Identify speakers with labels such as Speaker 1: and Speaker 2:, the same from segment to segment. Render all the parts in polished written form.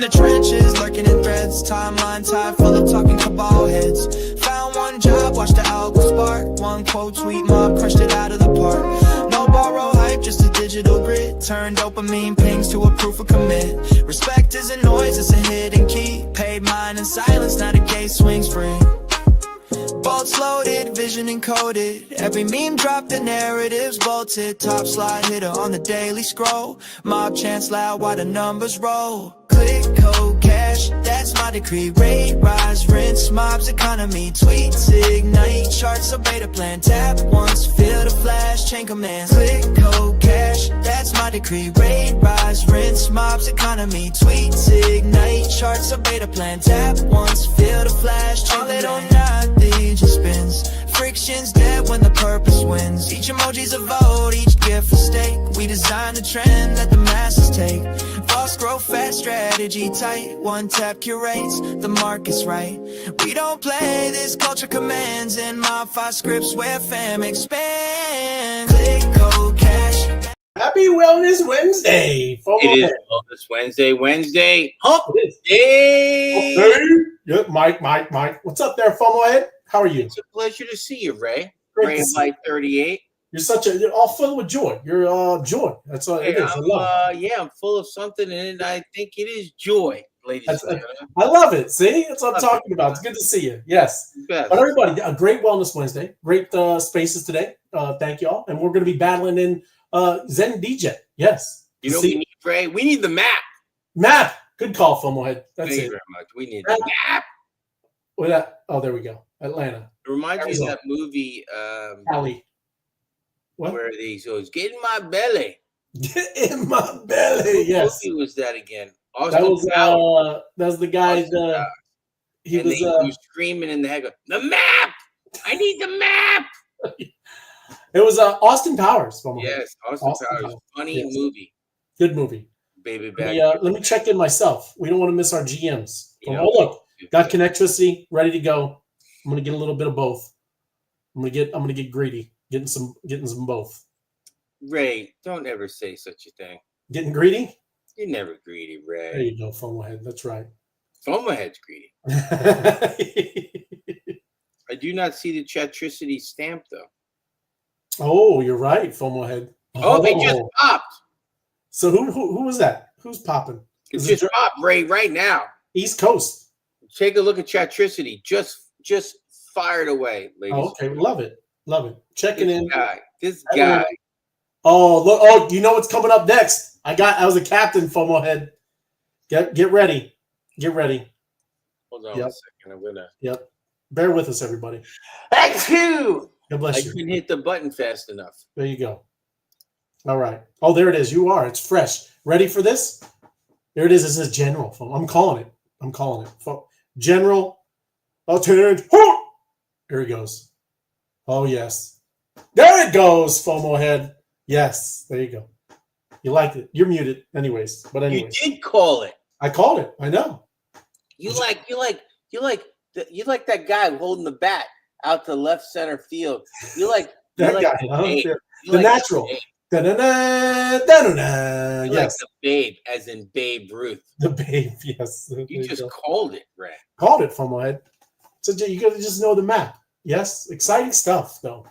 Speaker 1: the trenches, lurking in threads. Timeline tied full of talking cabal heads. Found one job, watched the algo spark. One quote, tweet mob, crushed it out of the park. No borrow hype, just a digital grid. Turn dopamine pings to a proof of commit. Respect isn't noise, it's a hidden key. Paid mine in silence, now the gate swings free. Bolts loaded, vision encoded. Every meme drop, the narrative's bolted. Top slide hitter on the daily scroll. Mob chants loud while the numbers roll. Click, code, cash, that's my decree. Rate, rise, rinse, mob's economy. Tweets, ignite, charts, obey the plan. Tap once, feel the flash, chain commands. Click, code, cash, that's my decree. Rate, rise, rinse, mob's economy. Tweets, ignite, charts, obey the plan. Tap once, feel the flash, chain commands. All it or nothing just spins. Friction's dead when the purpose wins. Each emoji's a vote, each gift a stake. We design the trend that the masses take. False growth, fast strategy tight. One tap curates, the market's right. We don't play, this culture commands. In MOBFI scripts where fam expand. Click, code, cash.
Speaker 2: Happy Wellness Wednesday.
Speaker 3: It is Wellness Wednesday. Hump day.
Speaker 2: Okay. Yep, Mike. What's up there, FOMO head? How are you?
Speaker 3: It's a pleasure to see you, Ray.
Speaker 2: Great
Speaker 3: Ray
Speaker 2: to
Speaker 3: of
Speaker 2: see
Speaker 3: Light 38.
Speaker 2: You're all filled with joy. You're joy. That's what it is. I love it.
Speaker 3: I'm full of something, and I think it is joy, ladies and gentlemen.
Speaker 2: I love it. See? That's what I'm talking about. It's good to see you. Yes. But everybody, a great Wellness Wednesday. Great spaces today. Thank you all. And we're going to be battling in Zen DJ. Yes.
Speaker 3: You know what we need, Ray? We need the map.
Speaker 2: Map. Good call, FOMO head. That's
Speaker 3: Thank
Speaker 2: it.
Speaker 3: you very much. We need the map.
Speaker 2: Oh, there we go. Atlanta.
Speaker 3: It reminds me of that movie
Speaker 2: Alley. What?
Speaker 3: Where he goes, get in my belly.
Speaker 2: Get in my belly. Yes.
Speaker 3: What movie was that again?
Speaker 2: That was the guy. He was
Speaker 3: screaming in the head, the map. I need the map.
Speaker 2: It was Austin Powers.
Speaker 3: Yes, Austin Powers. Funny movie.
Speaker 2: Good movie.
Speaker 3: Baby back.
Speaker 2: Let me check in myself. We don't want to miss our GMs. Look, got Connectricity ready to go. I'm gonna get a little bit of both. I'm gonna get greedy, getting some both.
Speaker 3: Ray, don't ever say such a thing.
Speaker 2: Getting greedy?
Speaker 3: You're never greedy, Ray.
Speaker 2: There you go, FOMO head. That's right.
Speaker 3: FOMO head's greedy. I do not see the Chatricity stamp though.
Speaker 2: Oh, you're right, FOMO head.
Speaker 3: Oh, they just popped.
Speaker 2: So who was that? Who's popping?
Speaker 3: It's just popped, Ray, right now.
Speaker 2: East Coast.
Speaker 3: Take a look at Chatricity. Just fired away, ladies.
Speaker 2: Oh, okay, love it. Checking in.
Speaker 3: This guy.
Speaker 2: Oh, look! Oh, you know what's coming up next? I was a captain, FOMO head. Get ready.
Speaker 3: Hold on a second. I'm gonna.
Speaker 2: Yep. Bear with us, everybody.
Speaker 3: Thank you.
Speaker 2: God bless you.
Speaker 3: I couldn't hit the button fast enough.
Speaker 2: There you go. All right. Oh, there it is. You are. It's fresh. Ready for this? There it is. This is general. I'm calling it. General. Attend. There he goes. Oh, yes. There it goes, FOMO head. Yes. There you go. You liked it. You're muted. Anyways.
Speaker 3: You did call it.
Speaker 2: I called it. I know.
Speaker 3: You like that guy holding the bat out to left center field. You like
Speaker 2: that guy. The natural. Da-da-da, da-da-da. Yes.
Speaker 3: Like the Babe, as in Babe Ruth.
Speaker 2: The Babe, yes.
Speaker 3: You just called it, Ray.
Speaker 2: Called it, FOMO head. So you got to just know the map. Yes, exciting stuff, though.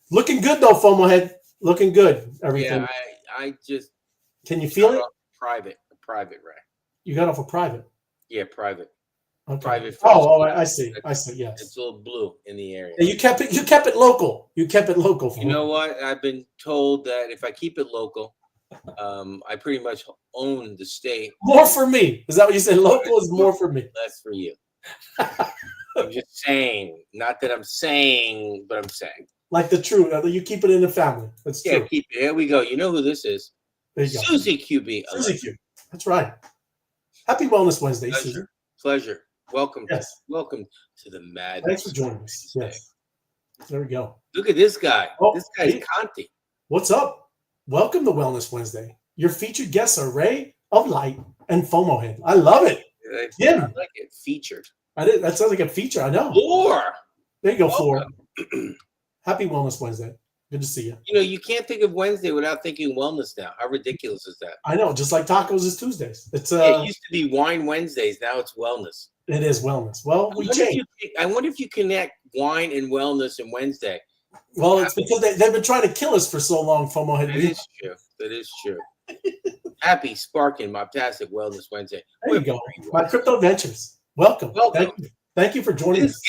Speaker 2: Looking good, though, FOMO head. Looking good. Everything.
Speaker 3: Yeah, I just.
Speaker 2: Can you feel it?
Speaker 3: Private, Ray.
Speaker 2: You got off a private.
Speaker 3: Yeah, private.
Speaker 2: Okay.
Speaker 3: Private.
Speaker 2: Oh, I see. Yes.
Speaker 3: It's a little blue in the area.
Speaker 2: Yeah, you kept it local.
Speaker 3: You know what? I've been told that if I keep it local, I pretty much own the state.
Speaker 2: More for me. Is that what you said? Local is more for me.
Speaker 3: Less for you. I'm just saying. Not that I'm saying, but I'm saying.
Speaker 2: Like the truth. You keep it in the family. That's true.
Speaker 3: Yeah, keep it. Here we go. You know who this is?
Speaker 2: There you go.
Speaker 3: Susie QB.
Speaker 2: Susie Q. That's right. Happy Wellness Wednesday, Susie.
Speaker 3: Pleasure. Welcome.
Speaker 2: Yes.
Speaker 3: Welcome to the madness.
Speaker 2: Thanks for joining us. Yes. There we go.
Speaker 3: Look at this guy.
Speaker 2: Oh,
Speaker 3: this guy's Conti.
Speaker 2: What's up? Welcome to Wellness Wednesday. Your featured guests are Ray of Light and FOMO Head. I love it.
Speaker 3: I like it. Featured.
Speaker 2: That sounds like a feature. I know.
Speaker 3: Four.
Speaker 2: There you go. Welcome. 4. Happy Wellness Wednesday. Good to see you.
Speaker 3: You know, you can't think of Wednesday without thinking wellness now. How ridiculous is that?
Speaker 2: I know, just like tacos is Tuesdays. It's
Speaker 3: It used to be wine Wednesdays. Now it's wellness.
Speaker 2: it is wellness. Well, we changed.
Speaker 3: I wonder if you connect wine and wellness and Wednesday.
Speaker 2: Well, it's because they've been trying to kill us for so long, FOMO.
Speaker 3: That is true. That is true. Happy, sparking, moptastic Wellness Wednesday.
Speaker 2: There you go. My crypto ventures. Welcome. Thank you for joining us.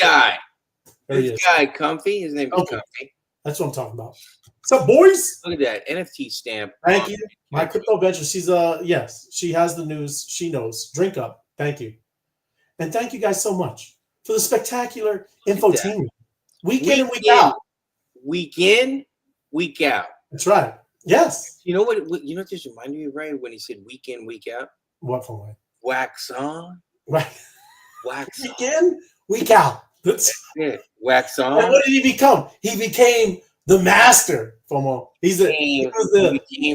Speaker 3: This guy, Comfy. His name is Comfy.
Speaker 2: That's what I'm talking about. What's up, boys?
Speaker 3: Look at that NFT stamp.
Speaker 2: Thank you. My crypto venture. She's yes, she has the news. She knows. Drink up. Thank you. And thank you guys so much for the spectacular infotainment. Week in and week out.
Speaker 3: Week in, week out.
Speaker 2: That's right. Yes.
Speaker 3: You know what? You know what this reminded me of, right? When he said week in, week out.
Speaker 2: What for what?
Speaker 3: Wax on.
Speaker 2: Right.
Speaker 3: Wax
Speaker 2: week in, week out. That's
Speaker 3: it. Wax on.
Speaker 2: And what did he become? He became the master, FOMO. He
Speaker 3: became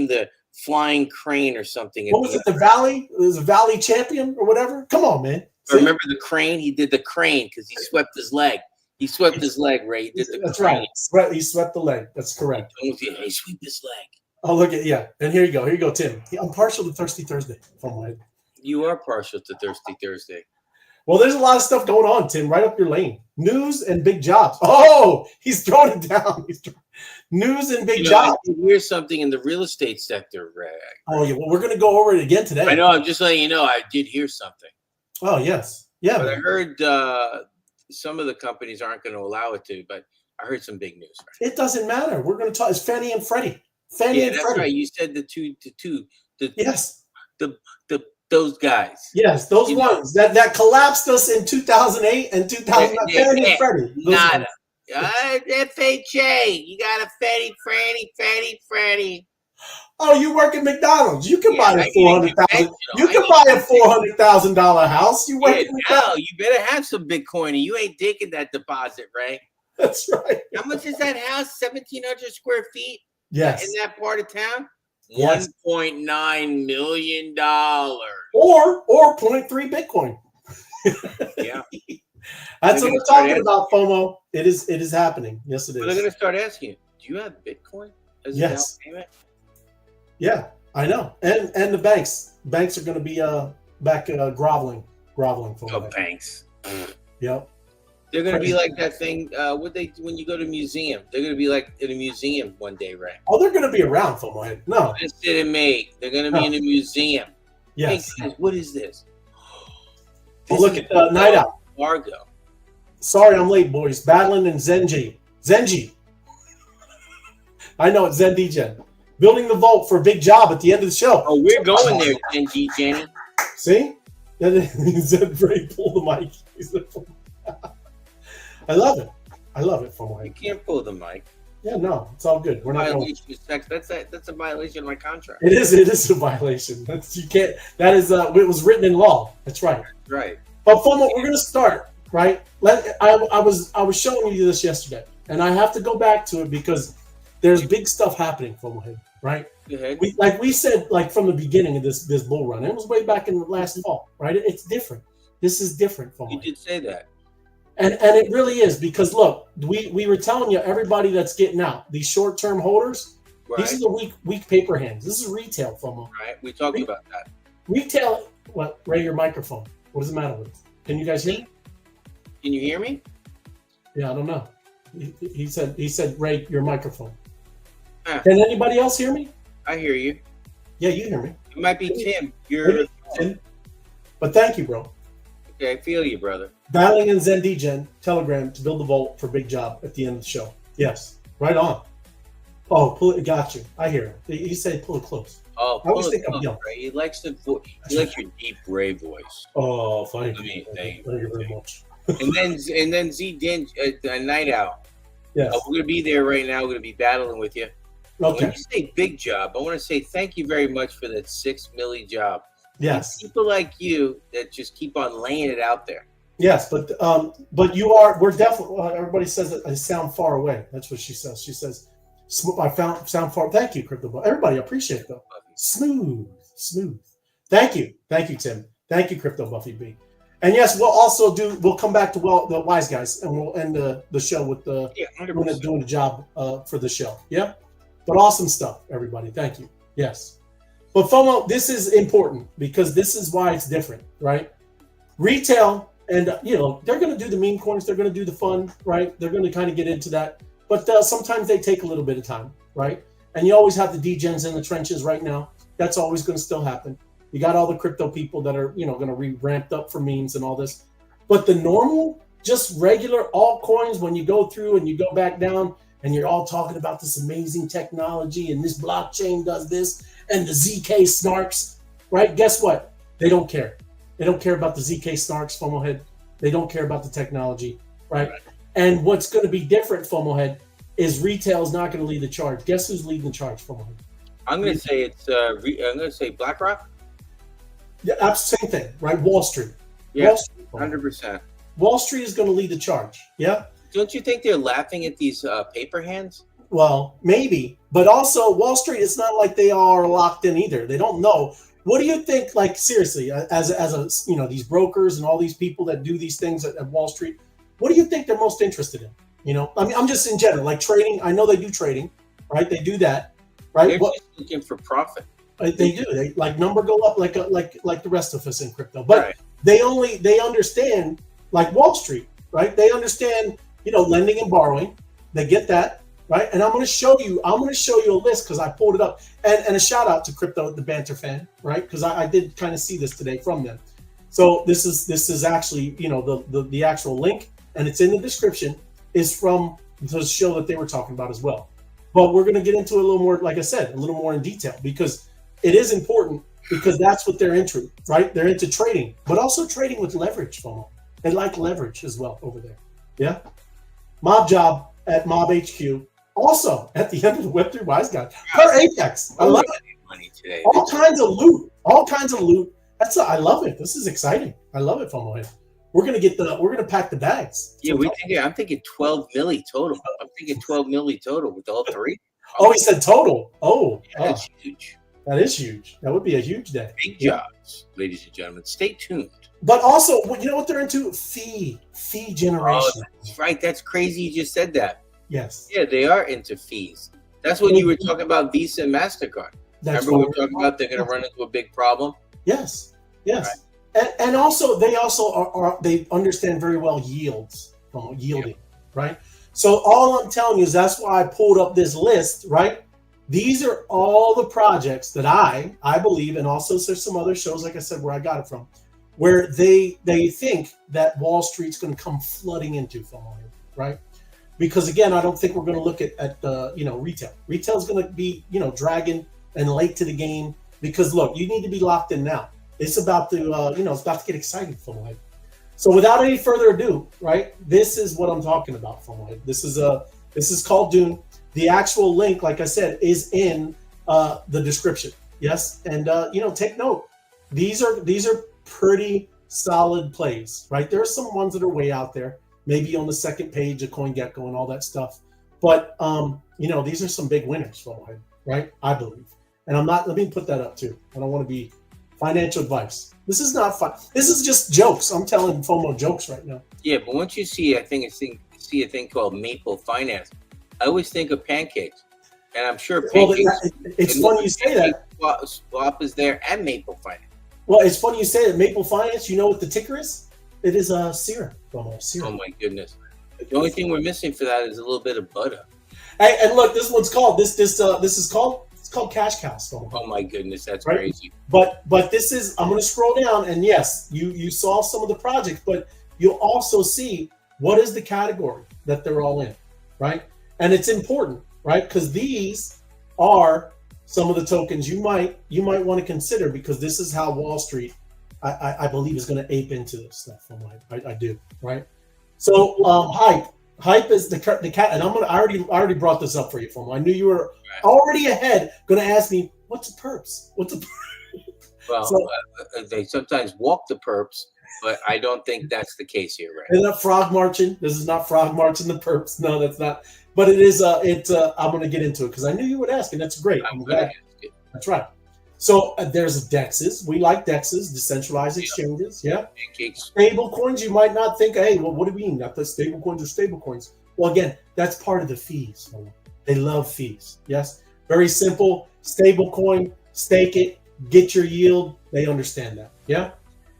Speaker 3: the flying crane or something.
Speaker 2: What was it? The Valley? It was a Valley champion or whatever? Come on, man.
Speaker 3: Remember the crane? He did the crane because he swept his leg. He swept his leg, Ray. He did the crane.
Speaker 2: Right. He swept the leg. That's correct.
Speaker 3: Hey, sweep his leg.
Speaker 2: Oh, look at And here you go. Here you go, Tim. I'm partial to Thirsty Thursday.
Speaker 3: You are partial to Thirsty Thursday.
Speaker 2: Well, there's a lot of stuff going on, Tim. Right up your lane. News and big jobs. Oh, he's throwing it down. News and big jobs.
Speaker 3: I here's something in the real estate sector, Ray.
Speaker 2: Oh, yeah. Well, we're going to go over it again today.
Speaker 3: I know. I'm just letting you know. I did hear something.
Speaker 2: Oh, yes. Yeah.
Speaker 3: But I heard some of the companies aren't going to allow it to, but I heard some big news. Right?
Speaker 2: It doesn't matter. We're going to talk. It's Fannie and Freddie. Fannie and
Speaker 3: that's
Speaker 2: Freddie.
Speaker 3: Right. You said the two.
Speaker 2: Yes.
Speaker 3: Those guys.
Speaker 2: Yes, those ones that collapsed us in 2008 and 2009. Fannie and Freddie.
Speaker 3: Nada. FHA. You got a Fannie.
Speaker 2: Oh, you work at McDonald's. You can buy a $400,000. You can buy a $400,000 house. You work at McDonald's.
Speaker 3: You better have some Bitcoin, and you ain't taking that deposit, right?
Speaker 2: That's right.
Speaker 3: How much is that house? 1,700 square feet.
Speaker 2: Yes.
Speaker 3: In that part of town.
Speaker 2: Yes.
Speaker 3: $1.9 million.
Speaker 2: Or 0.3 Bitcoin.
Speaker 3: Yeah.
Speaker 2: That's what we're talking about, FOMO. It is happening. Yes, it is.
Speaker 3: But they're going to start asking you, do you have Bitcoin as a down payment?
Speaker 2: Yeah, I know. And the banks. Banks are going to be back groveling for
Speaker 3: that. Banks.
Speaker 2: Yep.
Speaker 3: They're going to be like that thing. When you go to a museum, they're going to be like in a museum one day, right?
Speaker 2: Oh, they're going to be around, FOMO. No.
Speaker 3: This didn't make. They're going to be in a museum.
Speaker 2: Yes.
Speaker 3: Hey, guys, what is this?
Speaker 2: Oh, look at the night out.
Speaker 3: Fargo.
Speaker 2: Sorry, I'm late, boys. Battling in Zenji. I know it's Zendigen. Building the vault for a big job at the end of the show.
Speaker 3: Oh, we're going there, Zenji Jenny.
Speaker 2: See? He said, Ray, pull the mic. He said, I love it. FOMO.
Speaker 3: You can't pull the mic.
Speaker 2: Yeah, no, it's all good. We're not
Speaker 3: violation of sex. That's a violation of my contract.
Speaker 2: It is a violation. You can't. That is it was written in law. That's right.
Speaker 3: Right.
Speaker 2: But FOMO, we're gonna start right. I was showing you this yesterday, and I have to go back to it because there's big stuff happening, FOMO, right?
Speaker 3: Go ahead.
Speaker 2: We said from the beginning of this bull run. It was way back in the last fall, right? It's different. This is different, FOMO.
Speaker 3: You did say that.
Speaker 2: And it really is because look, we were telling you everybody that's getting out, these short-term holders, these are the weak paper hands. This is retail, FOMO.
Speaker 3: Right. We talked about that.
Speaker 2: Retail. What? Ray, your microphone. What is the matter with it? Can you guys hear me?
Speaker 3: Can you hear me?
Speaker 2: Yeah, I don't know. He said, Ray, your microphone. Can anybody else hear me?
Speaker 3: I hear you.
Speaker 2: Yeah, you hear me.
Speaker 3: It might be Tim.
Speaker 2: Tim. But thank you, bro.
Speaker 3: Okay, I feel you, brother.
Speaker 2: Battling in Zendigen, Telegram to build the vault for big job at the end of the show. Yes, right on. Oh, pull it. Got you. I hear him. He said pull it close.
Speaker 3: Oh, pull it close, Ray. He likes your deep Ray voice.
Speaker 2: Oh, funny.
Speaker 3: Thank
Speaker 2: you very much.
Speaker 3: and then Z Din, Night Owl.
Speaker 2: Yes.
Speaker 3: We're gonna be there right now. We're gonna be battling with you.
Speaker 2: Okay.
Speaker 3: When you say big job, I want to say thank you very much for that 6 milli job.
Speaker 2: Yes.
Speaker 3: People like you that just keep on laying it out there.
Speaker 2: Yes, but we're definitely. Everybody says that I sound far away. That's what she says. She says, "I sound far." Thank you, Crypto. Everybody appreciate it though. Smooth. Thank you, Tim. Thank you, Crypto Buffy B. And yes, we'll come back to the wise guys, and we'll end the show with the
Speaker 3: 100%.
Speaker 2: doing a job for the show. Yeah, but awesome stuff, everybody. Thank you. Yes, but FOMO, this is important because this is why it's different, right? Retail, and they're going to do the meme coins, they're going to do the fun, right? They're going to kind of get into that, but sometimes they take a little bit of time, right? And you always have the degens in the trenches right now. That's always going to still happen. You got all the crypto people that are, going to be ramped up for memes and all this. But the normal, just regular altcoins, when you go through and you go back down and you're all talking about this amazing technology and this blockchain does this and the ZK snarks, right? Guess what? They don't care. They don't care about the ZK snarks, FOMO head. They don't care about the technology, right? And what's going to be different, FOMO head, is retail is not going to lead the charge. Guess who's leading the charge, FOMO head?
Speaker 3: I'm going to say I'm going to say BlackRock.
Speaker 2: Yeah, same thing, right? Wall Street.
Speaker 3: Yeah,
Speaker 2: Wall Street,
Speaker 3: 100%.
Speaker 2: Wall Street is going to lead the charge. Yeah.
Speaker 3: Don't you think they're laughing at these paper hands?
Speaker 2: Well, maybe, but also Wall Street. It's not like they are locked in either. They don't know. What do you think? Like seriously, as a these brokers and all these people that do these things at Wall Street, what do you think they're most interested in? I mean, I'm just in general, like trading. I know they do trading, right? They do that, right?
Speaker 3: They're just looking for profit.
Speaker 2: They do. They like number go up like the rest of us in crypto, but they understand like Wall Street, right? They understand lending and borrowing. They get that, right? And I'm going to show you a list because I pulled it up, and a shout out to Crypto the Banter Fan, right? Because I did kind of see this today from them. So this is actually the actual link, and it's in the description, is from the show that they were talking about as well. But we're going to get into it a little more, like I said, a little more in detail because it is important because that's what they're into, right? They're into trading, but also trading with leverage, FOMO. They like leverage as well over there. Yeah. Mob Job at Mob HQ. Also at the end of the Web3 Wise Guy. Per Apex. I love it.
Speaker 3: Money today.
Speaker 2: All kinds of loot. I love it. This is exciting. I love it, FOMO. We're gonna pack the bags.
Speaker 3: Yeah, I'm thinking 12 milli total. I'm thinking 12 milli total with all three.
Speaker 2: Oh, he said total. Oh,
Speaker 3: yeah, that's huge.
Speaker 2: That is huge. That would be a huge day.
Speaker 3: Big jobs, ladies and gentlemen. Stay tuned.
Speaker 2: But also, you know what they're into? Fee generation.
Speaker 3: Oh, that's right. That's crazy. You just said that.
Speaker 2: Yes.
Speaker 3: Yeah, they are into fees. That's what you were talking about, Visa and MasterCard. Remember we were talking about they're going to run into a big problem?
Speaker 2: Yes. Right. And also they understand very well yielding, right? So all I'm telling you is that's why I pulled up this list, right? These are all the projects that I believe, and also there's some other shows, like I said, where I got it from, where they think that Wall Street's going to come flooding into, right? Because again, I don't think we're going to look at retail. Retail is going to be dragging and late to the game because look, you need to be locked in now. It's about to it's about to get exciting, FOMO. So without any further ado, right? This is what I'm talking about, FOMO. This is called Dune. The actual link, like I said, is in the description. Yes, and take note. These are pretty solid plays, right? There are some ones that are way out there, maybe on the second page of CoinGecko and all that stuff. But these are some big winners, FOMO, right? I believe. And I'm not. Let me put that up too. I don't want to be financial advice. This is not fun. This is just jokes. I'm telling FOMO jokes right now.
Speaker 3: Yeah, but once you see, a thing called Maple Finance, I always think of pancakes, and I'm sure pancakes.
Speaker 2: Well, it's funny you say that.
Speaker 3: Swap is there and Maple Finance.
Speaker 2: Well, it's funny you say that. Maple Finance. You know what the ticker is? It is syrup. Syrup.
Speaker 3: Oh my goodness! The only thing we're missing for that is a little bit of butter.
Speaker 2: Hey, and look, this one's called this is called. It's called Cash Cows.
Speaker 3: Oh my goodness, that's
Speaker 2: right?
Speaker 3: crazy.
Speaker 2: But this is, I'm going to scroll down, and yes, you saw some of the projects, but you'll also see what is the category that they're all in, right? And it's important, right? Because these are some of the tokens you might want to consider because this is how Wall Street, I believe, is going to ape into this stuff. I do, right? So Hype is the cat, and I already brought this up for you, FOMO. I knew you were already ahead, going to ask me what's a perps.
Speaker 3: Well, they sometimes walk the perps, but I don't think that's the case here, right?
Speaker 2: Is that frog marching? This is not frog marching the perps. No, that's not. But it is. I'm going to get into it because I knew you would ask, and that's great. I'm glad. That's right. So there's DEXs. We like DEXs, decentralized exchanges. Yeah.
Speaker 3: Pancakes.
Speaker 2: Stable coins, you might not think, hey, well, what do you mean? Not the stable coins or stable coins. Well, again, that's part of the fees. They love fees. Yes. Very simple. Stable coin, stake it, get your yield. They understand that. Yeah.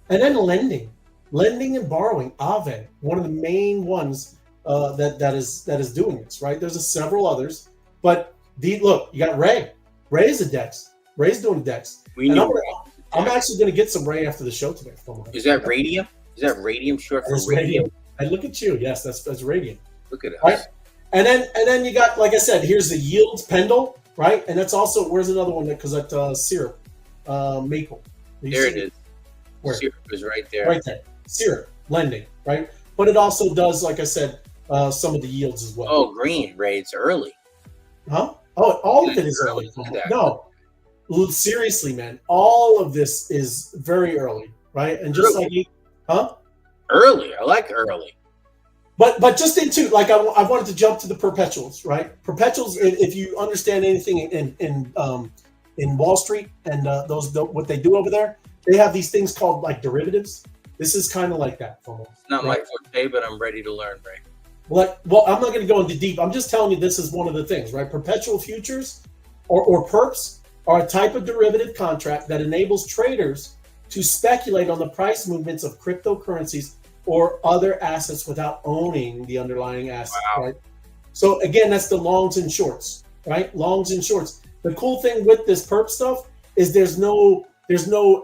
Speaker 2: And then lending and borrowing. Aave, one of the main ones that is doing this, right? There's several others, but look, you got Ray. Ray is a DEX. Ray's doing a DEX.
Speaker 3: We knew.
Speaker 2: I'm actually going to get some Ray after the show today.
Speaker 3: Is that radium? Is that radium short for radium?
Speaker 2: And look at you. Yes, that's radium.
Speaker 3: Look at us.
Speaker 2: Right? And then you got, like I said, here's the yields pendle, right? And that's also, where's another one because that syrup, maple.
Speaker 3: There it is.
Speaker 2: Where?
Speaker 3: Syrup is right there.
Speaker 2: Right there. Syrup lending, right? But it also does, like I said, some of the yields as well.
Speaker 3: Oh, green, Ray. It's early.
Speaker 2: Huh? Oh, all of it is early. No, seriously, man. All of this is very early, right? And just
Speaker 3: early.
Speaker 2: Huh?
Speaker 3: Early. I like early.
Speaker 2: But just into, like, I wanted to jump to the perpetuals, right? Perpetuals, if you understand anything in Wall Street and what they do over there, they have these things called like derivatives. This is kind of like that. Almost,
Speaker 3: Not
Speaker 2: right?
Speaker 3: my forte, but I'm ready to learn, Ray.
Speaker 2: Well, I'm not going to go into deep. I'm just telling you this is one of the things, right? Perpetual futures or perps are a type of derivative contract that enables traders to speculate on the price movements of cryptocurrencies or other assets without owning the underlying asset, right? So again, that's the longs and shorts, right? Longs and shorts. The cool thing with this perp stuff is there's no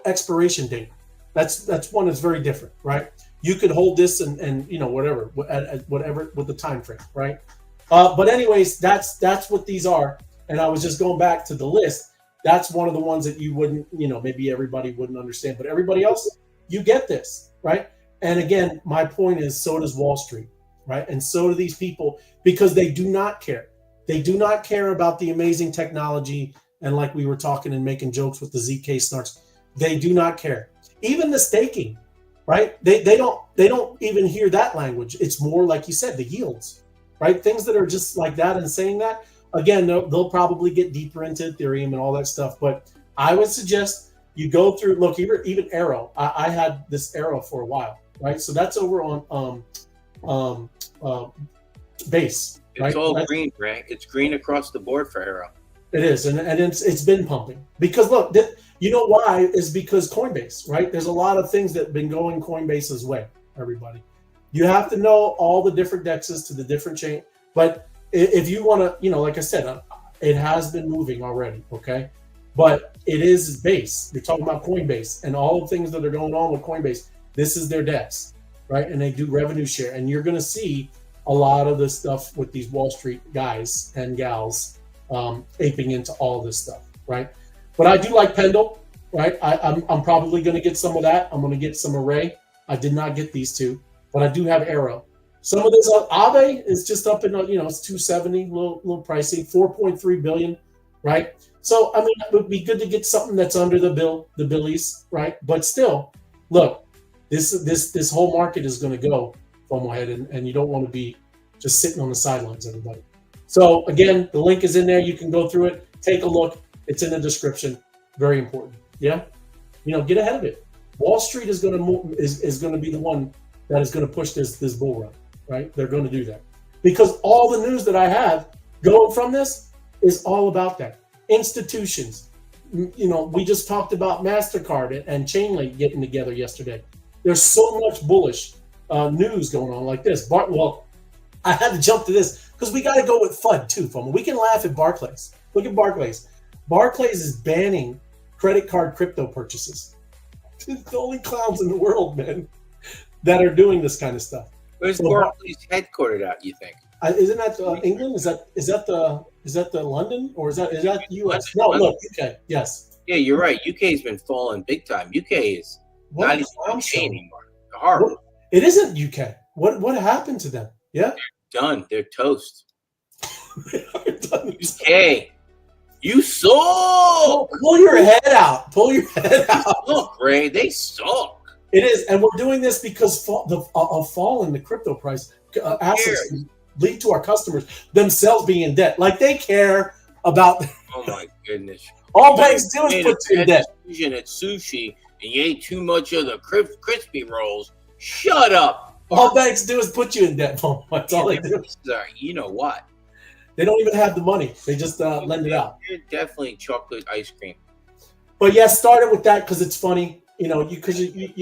Speaker 2: expiration date. That's one that's very different, right? You could hold this and whatever with the time frame, right? But anyways, that's what these are. And I was just going back to the list. That's one of the ones that you wouldn't, maybe everybody wouldn't understand, but everybody else, you get this, right? And again, my point is, so does Wall Street, right? And so do these people, because they do not care. They do not care about the amazing technology. And like we were talking and making jokes with the ZK snarks, they do not care. Even the staking, right? They don't even hear that language. It's more like you said, the yields, right? Things that are just like that and saying that. Again, they'll probably get deeper into Ethereum and all that stuff. But I would suggest you go through, look, even Arrow. I had this Arrow for a while, right? So that's over on base.
Speaker 3: It's
Speaker 2: right?
Speaker 3: all green, Ray. It's green across the board for Arrow.
Speaker 2: It is, and it's been pumping. Because look, you know why? Is because Coinbase, right? There's a lot of things that have been going Coinbase's way, everybody. You have to know all the different DEXs to the different chain. But if you want to, like I said, it has been moving already, okay? But it is base. You're talking about Coinbase and all the things that are going on with Coinbase. This is their DEX, right? And they do revenue share. And you're going to see a lot of this stuff with these Wall Street guys and gals aping into all this stuff, right? But I do like Pendle, right? I'm probably going to get some of that. I'm going to get some Array. I did not get these two, but I do have Arrow. Some of this Aave is just up in, it's 270, little pricey, 4.3 billion, right? So, I mean, it would be good to get something that's under the billies, right? But still, look, this whole market is going to go from ahead, and you don't want to be just sitting on the sidelines, everybody. So again, the link is in there. You can go through it, take a look. It's in the description. Very important. Yeah, get ahead of it. Wall Street is going to move, is going to be the one that is going to push this bull run, right? They're going to do that because all the news that I have going from this is all about that. Institutions, we just talked about MasterCard and Chainlink getting together yesterday. There's so much bullish news going on like this. Well, I had to jump to this because we got to go with FUD too. We can laugh at Barclays. Look at Barclays. Barclays is banning credit card crypto purchases. It's the only clowns in the world, man, that are doing this kind of stuff.
Speaker 3: Where's Barclays headquartered at, you think?
Speaker 2: Isn't that England? Is that the London, or is that US? No, look, UK. Yes.
Speaker 3: Yeah, you're right. UK's been falling big time. UK is not even UK anymore. Horrible.
Speaker 2: It isn't UK. What happened to them? Yeah.
Speaker 3: They're done. They're toast.
Speaker 2: They are done.
Speaker 3: UK. You suck.
Speaker 2: Pull your head out. Pull your head out.
Speaker 3: Look, Ray, they suck.
Speaker 2: It is, and we're doing this because a fall in the crypto price assets lead to our customers themselves being in debt. Like they care about.
Speaker 3: Oh my goodness!
Speaker 2: All banks do is
Speaker 3: made
Speaker 2: put
Speaker 3: a
Speaker 2: you in debt.
Speaker 3: decision at sushi and you ate too much of the crispy rolls. Shut up.
Speaker 2: All banks do is put you in debt. That's all they do.
Speaker 3: You know what?
Speaker 2: They don't even have the money. They just lend it out.
Speaker 3: They're definitely chocolate ice cream.
Speaker 2: But yeah, started with that because it's funny. You know, you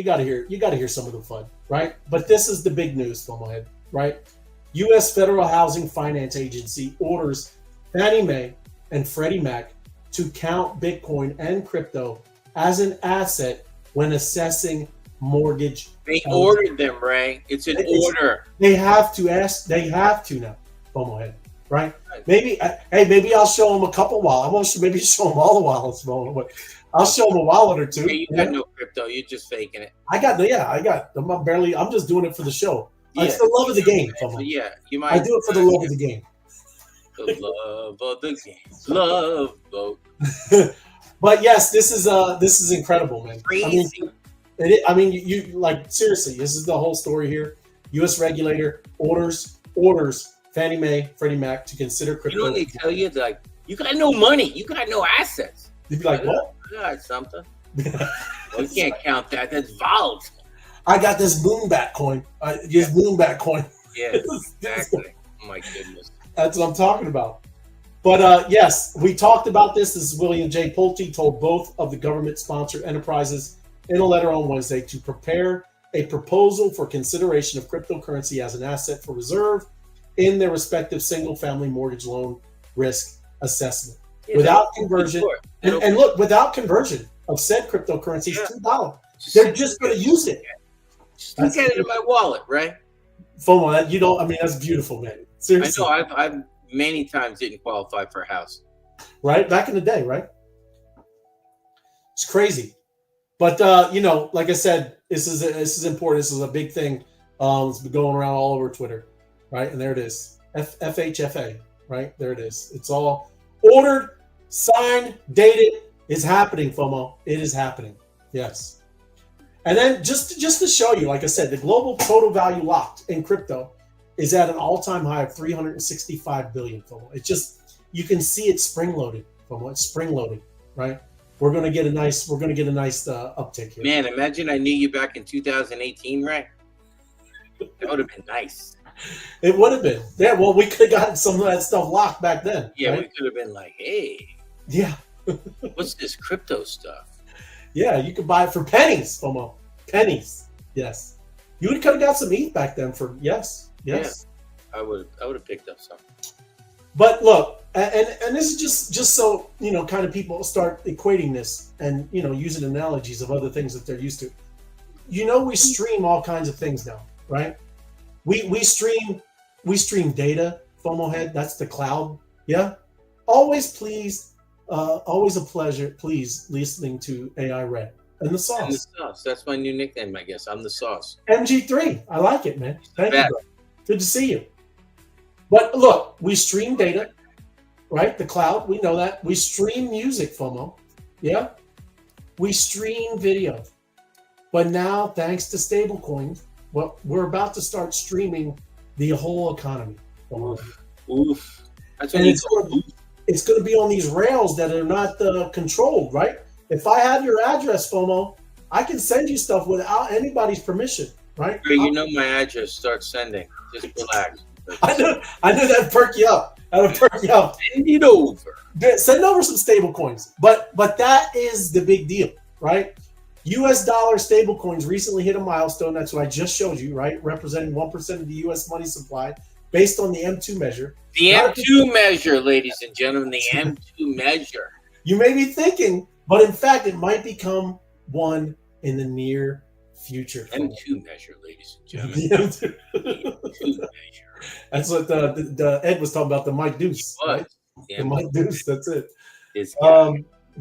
Speaker 2: got to hear some of the fun, right? But this is the big news, Fomohead, right? U.S. Federal Housing Finance Agency orders Fannie Mae and Freddie Mac to count Bitcoin and crypto as an asset when assessing mortgage.
Speaker 3: They ordered them, Ray. It's an order.
Speaker 2: They have to now, Fomohead, right? Maybe I'll show them a couple wallets. I won't maybe show them all the wallets, but I'll show them a wallet or two.
Speaker 3: Hey, you got no crypto. You're just faking it.
Speaker 2: I'm just doing it for the show. Yeah. It's the love of the game.
Speaker 3: Yeah, you might.
Speaker 2: I do it for the love of the game.
Speaker 3: The love of the game. Love boat.
Speaker 2: But yes, this is incredible, man.
Speaker 3: Crazy.
Speaker 2: I mean, you like seriously. This is the whole story here. U.S. regulator orders Fannie Mae, Freddie Mac to consider crypto.
Speaker 3: You know what they tell you? Like, you got no money. You got no assets.
Speaker 2: You'd be like, what?
Speaker 3: I got something. Well, you can't count that. That's volatile.
Speaker 2: I got this moonbat coin. Moonbat coin.
Speaker 3: Yeah, exactly. Oh my goodness.
Speaker 2: That's what I'm talking about. But yes, we talked about this. This is William J. Pulte told both of the government-sponsored enterprises in a letter on Wednesday to prepare a proposal for consideration of cryptocurrency as an asset for reserve in their respective single-family mortgage loan risk assessment.
Speaker 3: Yeah,
Speaker 2: without conversion, and look, without conversion of said cryptocurrencies to dollar. They're just going to use it.
Speaker 3: Just get it in my wallet, right?
Speaker 2: FOMO, you know, I mean, that's beautiful, man. Seriously.
Speaker 3: I know I've many times didn't qualify for a house.
Speaker 2: Right? Back in the day, right? It's crazy. But, you know, like I said, this is important. This is a big thing. It's been going around all over Twitter, right? And there it is. FHFA, right? There it is. It's all ordered, signed, dated. It's happening, FOMO. It is happening. Yes. And then just to show you, like I said, the global total value locked in crypto is at an all-time high of 365 billion, FOMO. It's just, you can see it spring-loaded, FOMO. It's spring-loaded, right? We're gonna get a nice uptick here.
Speaker 3: Man, imagine I knew you back in 2018, right? That would have been nice.
Speaker 2: It would have been. Yeah, well, we could have gotten some of that stuff locked back then.
Speaker 3: Yeah,
Speaker 2: right?
Speaker 3: We could have been like, hey,
Speaker 2: yeah,
Speaker 3: what's this crypto stuff?
Speaker 2: Yeah, you could buy it for pennies, FOMO. Pennies. Yes. You could have got some ETH back then for yes.
Speaker 3: Yeah, I would have picked up some.
Speaker 2: But look, and this is just so, you know, kind of people start equating this and, you know, using analogies of other things that they're used to. You know, we stream all kinds of things now, right? We stream data, FOMO head. That's the cloud. Yeah. Always a pleasure. Please listening to AI Red and the sauce.
Speaker 3: And the sauce. That's my new nickname, I guess. I'm the sauce.
Speaker 2: MG3. I like it, man. Thank you, bro. Good to see you. But look, we stream data, right? The cloud. We know that. We stream music, FOMO. Yeah. We stream video. But now, thanks to stablecoins, well, we're about to start streaming the whole economy.
Speaker 3: Oof. That's
Speaker 2: and it's going to be on these rails that are not controlled, right? If I have your address, FOMO, I can send you stuff without anybody's permission, right?
Speaker 3: You know my address. Start sending. Just relax.
Speaker 2: I knew that'd perk you up. That'd perk you up.
Speaker 3: Send it over.
Speaker 2: Send over some stable coins. But that is the big deal, right? U.S. dollar stable coins recently hit a milestone. That's what I just showed you, right? Representing 1% of the U.S. money supply based on the M2 measure.
Speaker 3: The M2 measure, ladies and gentlemen, the M2 measure.
Speaker 2: You may be thinking, but in fact, it might become one in the near future.
Speaker 3: M2 measure, ladies and gentlemen. The M2 measure.
Speaker 2: That's what the Ed was talking about, the Mike Deuce. Right? The Mike Deuce, that's it.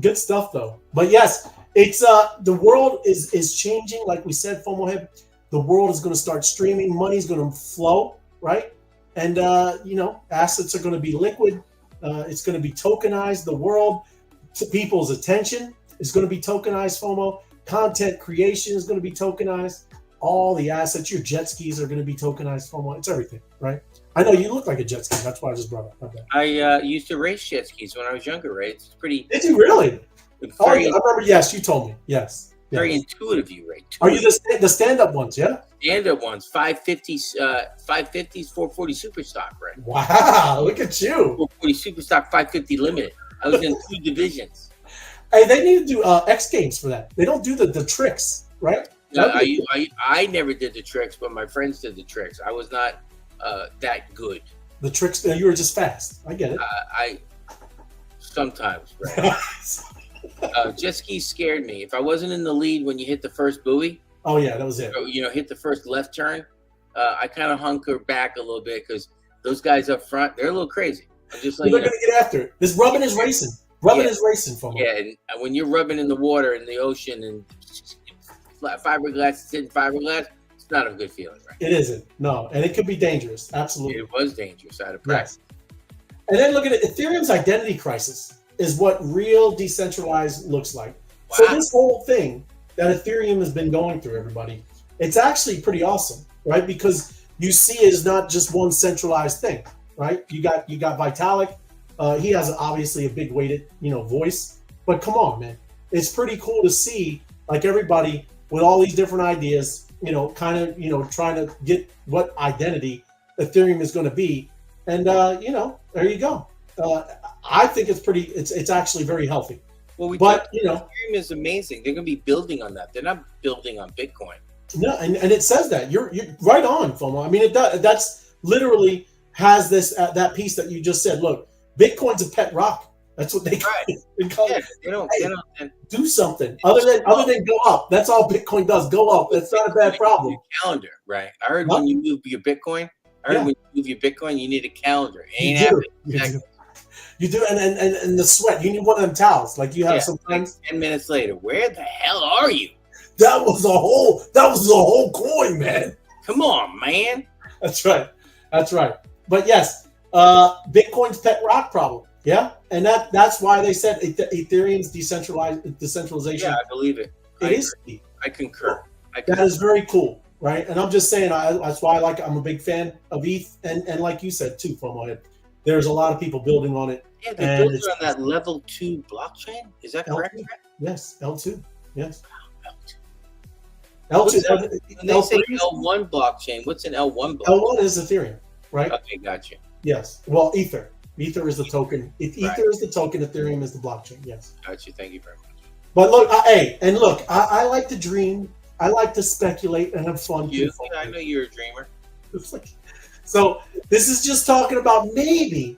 Speaker 2: Good stuff, though. But yes, it's the world is changing. Like we said, FOMO head, the world is going to start streaming. Money's going to flow, right? And, you know, assets are going to be liquid. It's going to be tokenized. The world, people's attention is going to be tokenized, FOMO. Content creation is going to be tokenized. All the assets, your jet skis are going to be tokenized, FOMO. It's everything, right? I know you look like a jet ski. That's why I just brought it up. Okay.
Speaker 3: I used to race jet skis when I was younger, right? It's pretty.
Speaker 2: Did you really? Oh,
Speaker 3: Very,
Speaker 2: I remember. Yes, you told me. Yes.
Speaker 3: very
Speaker 2: Yes.
Speaker 3: intuitive, you, Ray.
Speaker 2: Are you the stand-up ones? Yeah.
Speaker 3: Stand-up ones? 550s, 440 super stock, right?
Speaker 2: Wow, look at you.
Speaker 3: 440 super stock, 550 limited. I was in 2 divisions.
Speaker 2: Hey, they need to do X Games for that. They don't do the tricks, right?
Speaker 3: I never did the tricks, but my friends did the tricks. I was not that good.
Speaker 2: The tricks. You were just fast. I get it.
Speaker 3: I sometimes, right? Jet skis scared me. If I wasn't in the lead when you hit the first buoy,
Speaker 2: Oh yeah, that was it.
Speaker 3: hit the first left turn, I kind of hunker back a little bit because those guys up front, they're a little crazy. I'm just like,
Speaker 2: They're gonna get after it. This rubbing is racing. Rubbing is racing for me.
Speaker 3: yeah, and when you're rubbing in the water in the ocean and fiberglass is hitting fiberglass, it's not a good feeling, right?
Speaker 2: It isn't. No, and it could be dangerous. Absolutely.
Speaker 3: It was dangerous out of practice.
Speaker 2: Yes. And then look at it. Ethereum's identity crisis is what real decentralized looks like.
Speaker 3: Wow.
Speaker 2: So this whole thing that Ethereum has been going through, everybody, it's actually pretty awesome, right? Because you see it as not just one centralized thing, right? You got Vitalik. He has obviously a big weighted, voice. But come on, man, it's pretty cool to see like everybody with all these different ideas, kind of, trying to get what identity Ethereum is going to be. And there you go. I think it's actually very healthy.
Speaker 3: Well, Ethereum is amazing. They're going to be building on that. They're not building on Bitcoin.
Speaker 2: No, and it says that you're right on, FOMO. I mean, it does. That's literally has this that piece that you just said. Look, Bitcoin's a pet rock. That's what they call it.
Speaker 3: They don't
Speaker 2: Do something other than go up. That's all Bitcoin does. Go up. That's not a bad problem.
Speaker 3: Calendar, right? I heard when you move your Bitcoin, when you move your Bitcoin, you need a calendar. It ain't happening.
Speaker 2: You do, and the sweat. You need one of them towels, like you have sometimes.
Speaker 3: 10 minutes later, where the hell are you?
Speaker 2: That was the whole coin, man.
Speaker 3: Come on, man.
Speaker 2: That's right. But yes, Bitcoin's pet rock problem. Yeah, and that's why they said Ethereum's decentralization.
Speaker 3: Yeah, I believe it. I concur.
Speaker 2: That is very cool, right? And I'm just saying, that's why I'm a big fan of ETH, and like you said too, FOMO. There's a lot of people building on it.
Speaker 3: Yeah, they're building on that level 2 blockchain. Is that correct?
Speaker 2: L2. Yes, L2. Yes.
Speaker 3: L2. When they say L1 blockchain, what's an L1 blockchain?
Speaker 2: L1 is Ethereum, right?
Speaker 3: Okay, gotcha.
Speaker 2: Yes. Well, Ether. Ether is the token. Ether is the token. Ethereum is the blockchain. Yes.
Speaker 3: Gotcha. Thank you very much.
Speaker 2: But look, I like to dream. I like to speculate and have fun.
Speaker 3: I know you're a dreamer.
Speaker 2: So this is just talking about maybe,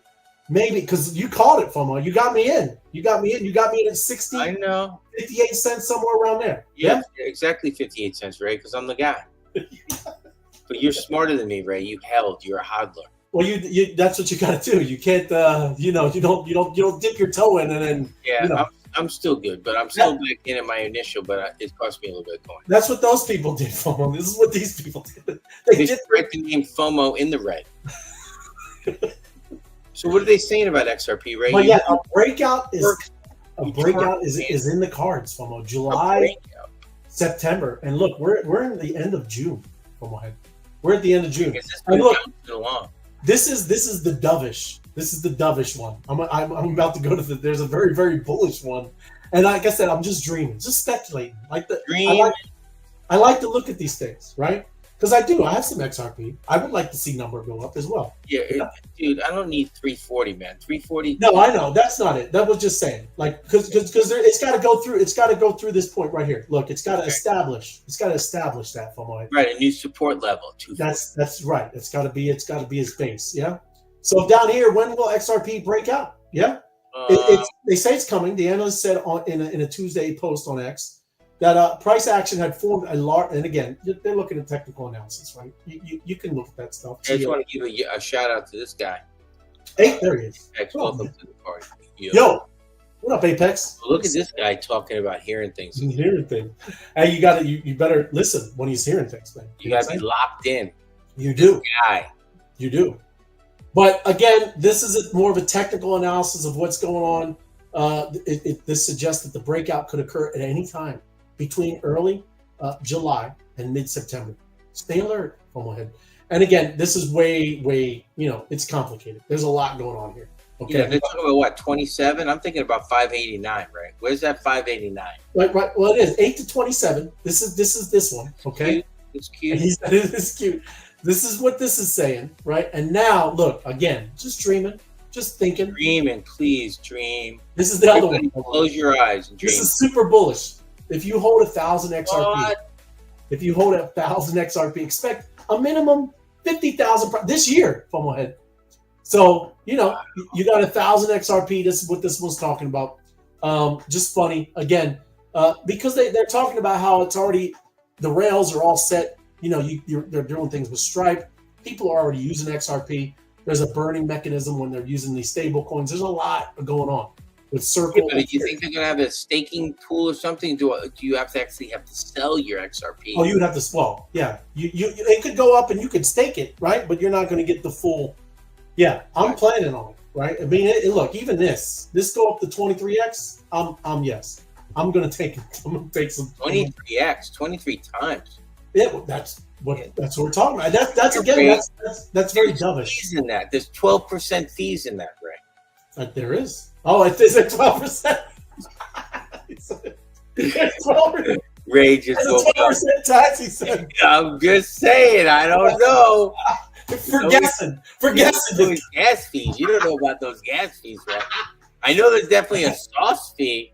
Speaker 2: because you called it, FOMO. You got me in. You got me in at 60.
Speaker 3: I know.
Speaker 2: 58 cents, somewhere around there.
Speaker 3: Yeah, exactly 58 cents, Ray, because I'm the guy. But you're smarter than me, Ray. You're a hodler.
Speaker 2: Well, you that's what you got to do. You can't, you don't dip your toe in and then.
Speaker 3: Yeah, I'm still good, but I'm still back in at my initial, but it cost me a little bit of coin.
Speaker 2: That's what those people did, FOMO. This is what these people did.
Speaker 3: They just write the name FOMO in the red. So what are they saying about XRP, Ray?
Speaker 2: Well, a breakout is in the cards, FOMO. July, September, and look, we're in the end of June, FOMO. We're at the end of June. And look, this is the dovish. This is the dovish one. I'm about to go to there's a very, very bullish one. And like I said, I'm just dreaming, just speculating. I like to look at these things, right? Because I have some XRP. I would like to see number go up as well.
Speaker 3: Yeah, dude, I don't need 340, man. 340.
Speaker 2: No, I know that's not it. That was just saying, because it's got to go through. It's got to go through this point right here. Look, it's got to establish. It's got to establish that for my
Speaker 3: right. A new support level.
Speaker 2: That's right. It's got to be its base. Yeah. So down here, when will XRP break out? Yeah. They say it's coming. The analyst said in a Tuesday post on X that price action had formed a large, and again, they're looking at technical analysis, right? You can look at that stuff.
Speaker 3: I just want to give a shout out to this guy.
Speaker 2: Hey, there he is.
Speaker 3: Welcome to the party.
Speaker 2: Yo, what up, Apex?
Speaker 3: Look at this guy talking about hearing things.
Speaker 2: Hearing things. Hey, you better listen when he's hearing things, man.
Speaker 3: You got to be locked in.
Speaker 2: You do.
Speaker 3: This guy.
Speaker 2: You do. But again, this is more of a technical analysis of what's going on. This suggests that the breakout could occur at any time between early July and mid-September. Stay alert, FOMO head. And again, this is way, it's complicated. There's a lot going on here. Okay.
Speaker 3: Yeah, they're talking about what, 27? I'm thinking about 589, right? Where's that 589?
Speaker 2: Right. Well, it is 8 to 27. This is this one. Okay.
Speaker 3: It's cute.
Speaker 2: It's cute. This is what this is saying, right? And now, look again, just dreaming, just thinking.
Speaker 3: Dreaming, please dream.
Speaker 2: This is the other one.
Speaker 3: Close your eyes and dream.
Speaker 2: This is super bullish. If you hold 1,000 XRP, expect a minimum 50,000 this year from my head. So you got 1,000 XRP. This is what this one's talking about. Just funny again, because they're talking about how it's already the rails are all set. They're doing things with Stripe. People are already using XRP. There's a burning mechanism when they're using these stable coins. There's a lot going on with Circle.
Speaker 3: Yeah, but do you think they're going to have a staking pool or something? Do you have to actually have to sell your XRP?
Speaker 2: Oh, you would have to. Well, yeah. It could go up and you could stake it, right? But you're not going to get the full. Yeah, I'm planning on it, right? I mean, look, even this go up to 23x. Yes. I'm going to take it. I'm going to take some
Speaker 3: 23x, 23 times.
Speaker 2: Yeah, that's what we're talking about. That's very dovish.
Speaker 3: In that, there's 12% fees in that, right?
Speaker 2: There is. Oh, it is at 12%. It's 12%.
Speaker 3: Ray just
Speaker 2: It's a 12% tax. He said.
Speaker 3: I'm just saying. I don't know.
Speaker 2: For guessing.
Speaker 3: Those gas fees. You don't know about those gas fees, right? I know there's definitely a sauce fee.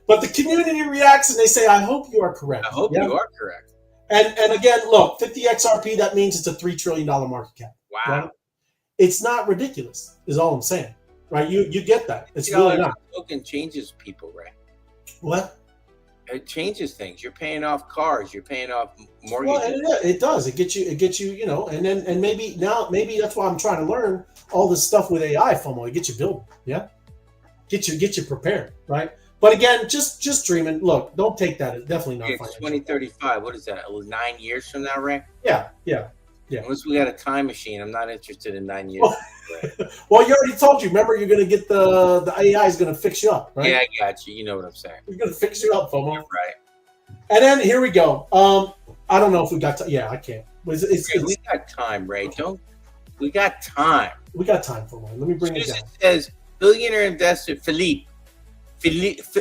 Speaker 2: But the community reacts and they say, I hope you are correct.
Speaker 3: I hope you are correct.
Speaker 2: And again, look, 50 XRP, that means it's a $3 trillion market cap.
Speaker 3: Wow.
Speaker 2: Right? It's not ridiculous, is all I'm saying. Right? You get that. It's really not.
Speaker 3: Token changes people, right?
Speaker 2: What?
Speaker 3: It changes things. You're paying off cars. You're paying off mortgages.
Speaker 2: Well, it does. It gets you, and maybe that's why I'm trying to learn all this stuff with AI, FOMO. It gets you building. Yeah. Get you prepared, right? But again, just dreaming. Look, don't take that. It's definitely not financial.
Speaker 3: 2035. What is that? 9 years from now, Ray?
Speaker 2: Yeah.
Speaker 3: Unless we got a time machine, I'm not interested in 9 years.
Speaker 2: Well, you already told you. Remember, you're going to get the AI is going to fix you up, right?
Speaker 3: Yeah, I got you. You know what I'm saying.
Speaker 2: You're going to fix you up, FOMO.
Speaker 3: You're right.
Speaker 2: And then here we go. I don't know if we got time. Yeah, I can't. We
Speaker 3: got time, Ray. We got time.
Speaker 2: We got time, FOMO. Let me bring it down.
Speaker 3: It says billionaire investor Philippe.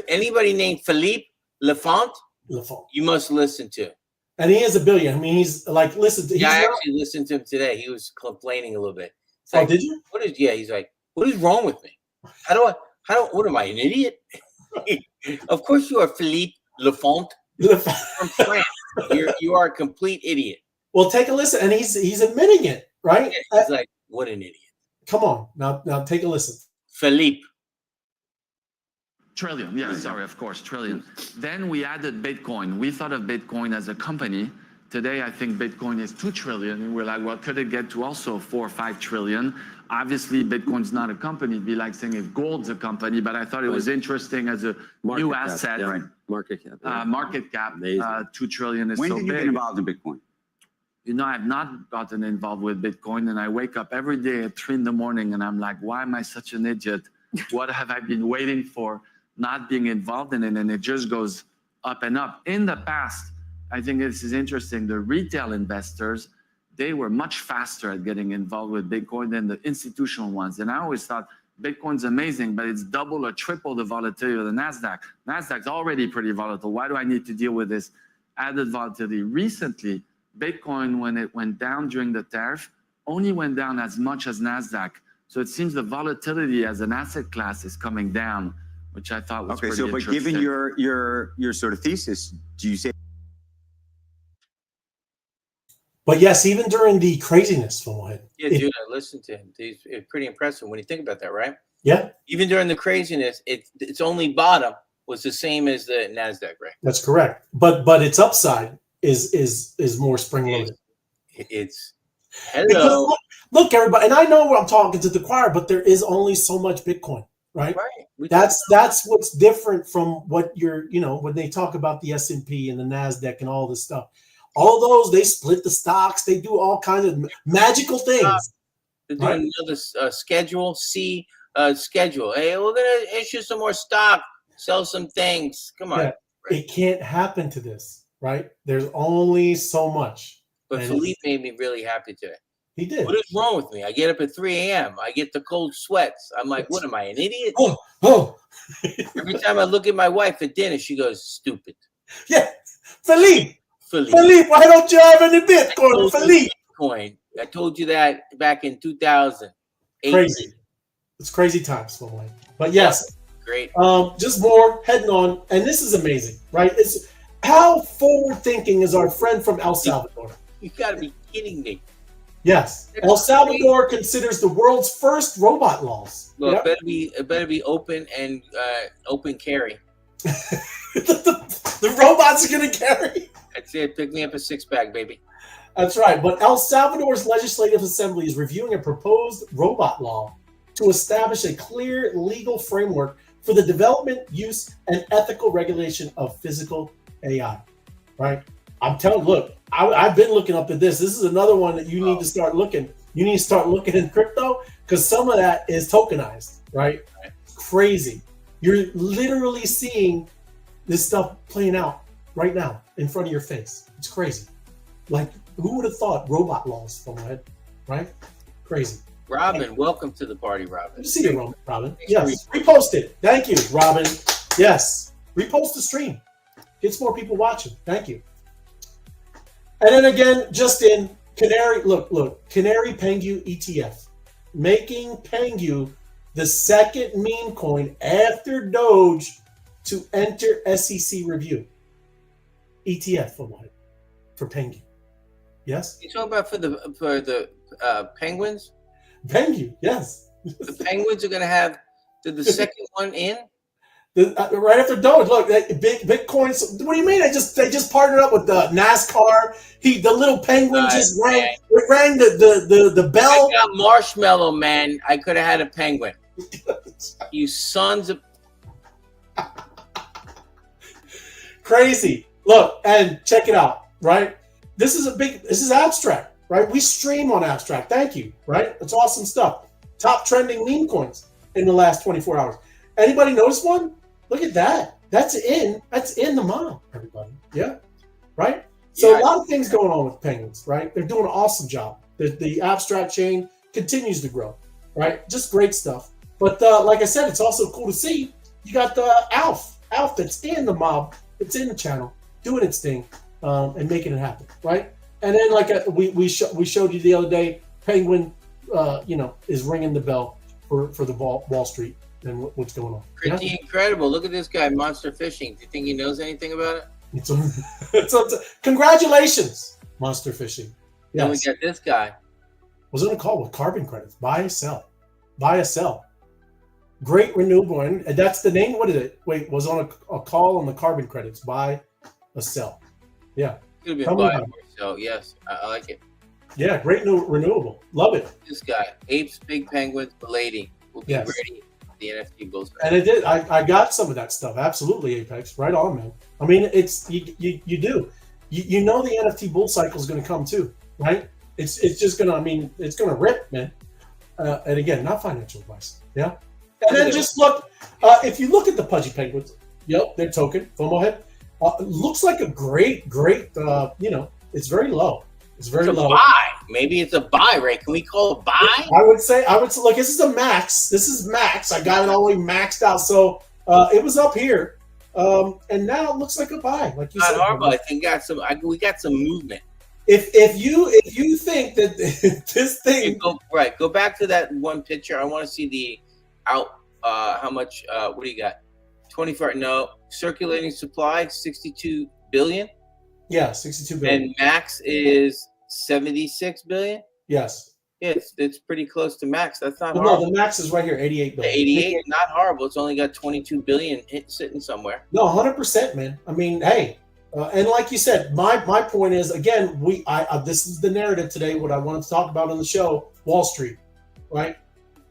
Speaker 3: Anybody named Philippe Lafont? You must listen to.
Speaker 2: And he is a billion. I mean, he's like, listen.
Speaker 3: I actually listened to him today. He was complaining a little bit.
Speaker 2: Like, did you?
Speaker 3: He's like, what is wrong with me? What am I, an idiot? Of course you are Philippe Lafont from France. You are a complete idiot.
Speaker 2: Well, take a listen. And he's admitting it, right?
Speaker 3: Yeah, he's like, what an idiot.
Speaker 2: Come on. Now take a listen.
Speaker 3: Philippe.
Speaker 4: Trillion, yeah, sorry, of course, trillion. Then we added Bitcoin. We thought of Bitcoin as a company. Today, I think Bitcoin is 2 trillion. And we're like, well, could it get to also 4 or 5 trillion? Obviously, Bitcoin's not a company. It'd be like saying if gold's a company, but I thought it was interesting as a new asset.
Speaker 5: Yeah, right. Market cap.
Speaker 4: Market cap, 2 trillion is so big.
Speaker 5: When did you get involved in Bitcoin?
Speaker 4: I've not gotten involved with Bitcoin, and I wake up every day at 3 in the morning, and I'm like, why am I such an idiot? What have I been waiting for? Not being involved in it, and it just goes up and up. In the past, I think this is interesting, the retail investors, they were much faster at getting involved with Bitcoin than the institutional ones. And I always thought Bitcoin's amazing, but it's double or triple the volatility of the NASDAQ. NASDAQ's already pretty volatile. Why do I need to deal with this added volatility? Recently, Bitcoin, when it went down during the tariff, only went down as much as NASDAQ. So it seems the volatility as an asset class is coming down, which I thought was pretty interesting.
Speaker 5: But given your sort of thesis, do you say?
Speaker 2: But yes, even during the craziness, dude,
Speaker 3: I listened to him. He's pretty impressive when you think about that, right?
Speaker 2: Yeah.
Speaker 3: Even during the craziness, its only bottom was the same as the NASDAQ, right?
Speaker 2: That's correct. But its upside is more spring loaded.
Speaker 3: It's hello.
Speaker 2: Look, everybody, and I know I'm talking to the choir, but there is only so much Bitcoin. Right. That's what's different from what when they talk about the S&P and the NASDAQ and all this stuff. All those, they split the stocks. They do all kinds of magical things.
Speaker 3: They're doing another schedule. Schedule. Hey, we're going to issue some more stock, sell some things. Come on.
Speaker 2: Yeah, it can't happen to this, right? There's only so much.
Speaker 3: But
Speaker 2: And
Speaker 3: Philippe made me really happy today.
Speaker 2: he did.
Speaker 3: What is wrong with me? I get up at 3 a.m. I get the cold sweats. I'm like, what am I, an idiot?
Speaker 2: Oh,
Speaker 3: Every time I look at my wife at dinner, she goes, stupid.
Speaker 2: yeah. Philippe,
Speaker 3: Philippe.
Speaker 2: why don't you have any Bitcoin, Philippe?
Speaker 3: Bitcoin. I told you that back in 2000.
Speaker 2: Crazy. It's crazy times, Philippe. But yes,
Speaker 3: great.
Speaker 2: Just more heading on, and this is amazing, right? It's how forward-thinking is our friend from El Salvador?
Speaker 3: You got to be kidding me.
Speaker 2: Yes, El Salvador considers the world's first robot laws.
Speaker 3: Well,
Speaker 2: Yep.
Speaker 3: it better be open and open carry.
Speaker 2: the robots are going to carry.
Speaker 3: That's it. Pick me up a 6-pack, baby.
Speaker 2: That's right. But El Salvador's Legislative Assembly is reviewing a proposed robot law to establish a clear legal framework for the development, use, and ethical regulation of physical AI. Right? I'm telling. Look, I've been looking up at this. This is another one that you need to start looking. You need to start looking in crypto because some of that is tokenized. Right? Crazy. You're literally seeing this stuff playing out right now in front of your face. It's crazy. Like, who would have thought robot laws from ahead, right? Crazy.
Speaker 3: Robin, welcome to the party, Robin.
Speaker 2: Good to see you, Robin. Yes, repost it. Thank you, Robin. Yes, repost the stream. Gets more people watching. Thank you. And then again, just in Canary, look, Canary Pengu ETF, making Pengu the second meme coin after Doge to enter SEC review. ETF for what? For Pengu. Yes?
Speaker 3: You talking about for the Penguins?
Speaker 2: Pengu, yes.
Speaker 3: The Penguins are going to have the second one in?
Speaker 2: Right after Doge, look, big Bitcoin. What do you mean? They just partnered up with the NASCAR. The little penguin just rang the bell.
Speaker 3: I got marshmallow, man. I could have had a penguin. You sons of
Speaker 2: crazy. Look, and check it out, right? This is abstract, right? We stream on abstract. Thank you, right? It's awesome stuff. Top trending meme coins in the last 24 hours. Anybody notice one? Look at that. That's in the mob, everybody. Yeah. Right? So
Speaker 3: Yeah.
Speaker 2: A lot of things going on with penguins, right? They're doing an awesome job. The abstract chain continues to grow, right? Just great stuff. But like I said, it's also cool to see you got the Alf that's in the mob, it's in the channel, doing its thing, and making it happen, right? And then like we showed you the other day, Penguin, is ringing the bell for the Wall Street and what's going on.
Speaker 3: pretty incredible. Look at this guy, Monster Fishing. Do you think he knows anything about it?
Speaker 2: Congratulations, Monster Fishing.
Speaker 3: Then we
Speaker 2: Yes.
Speaker 3: got this guy.
Speaker 2: Was on a call with carbon credits. Buy, sell. Great renewable, and that's the name. What is it? Wait, was on a call on the carbon credits. Buy, a sell. Yeah.
Speaker 3: Could have been
Speaker 2: Tell me
Speaker 3: buy
Speaker 2: about
Speaker 3: or sell. Yes, I like it.
Speaker 2: Yeah, great new renewable. Love it.
Speaker 3: This guy, Apes, Big Penguins, Lady, will be
Speaker 2: Yes.
Speaker 3: ready for the NFT bulls.
Speaker 2: And it did. I got some of that stuff. Absolutely, Apex. Right on, man. I mean, it's you do. You know the NFT bull cycle is going to come too, right? It's just going to. I mean, it's going to rip, man. And again, not financial advice. Yeah. And then just look. If you look at the Pudgy Penguins, yep, their token, FOMO head, looks like a great. It's very low. It's very
Speaker 3: It's a
Speaker 2: low.
Speaker 3: buy. Maybe it's a buy, right? Can we call it buy?
Speaker 2: I would say, look, this is a max. This is max. I got it all the way maxed out. So it was up here. And now it looks like a buy. Like you
Speaker 3: Not
Speaker 2: said.
Speaker 3: horrible. I think we got some movement.
Speaker 2: If you think that this thing,
Speaker 3: Go back to that one picture. I want to see the out. How much? What do you got? 24. No, circulating supply 62 billion.
Speaker 2: yeah, 62 billion.
Speaker 3: And max is 76 billion.
Speaker 2: Yes.
Speaker 3: Yeah, it's pretty close to max. That's not
Speaker 2: Well,
Speaker 3: horrible.
Speaker 2: no, the max is right here, 88
Speaker 3: The
Speaker 2: billion.
Speaker 3: 88, not horrible. It's only got 22 billion sitting somewhere.
Speaker 2: No, 100%, man. I mean, hey, and like you said, my point is, again, this is the narrative today. What I wanted to talk about on the show, Wall Street, right?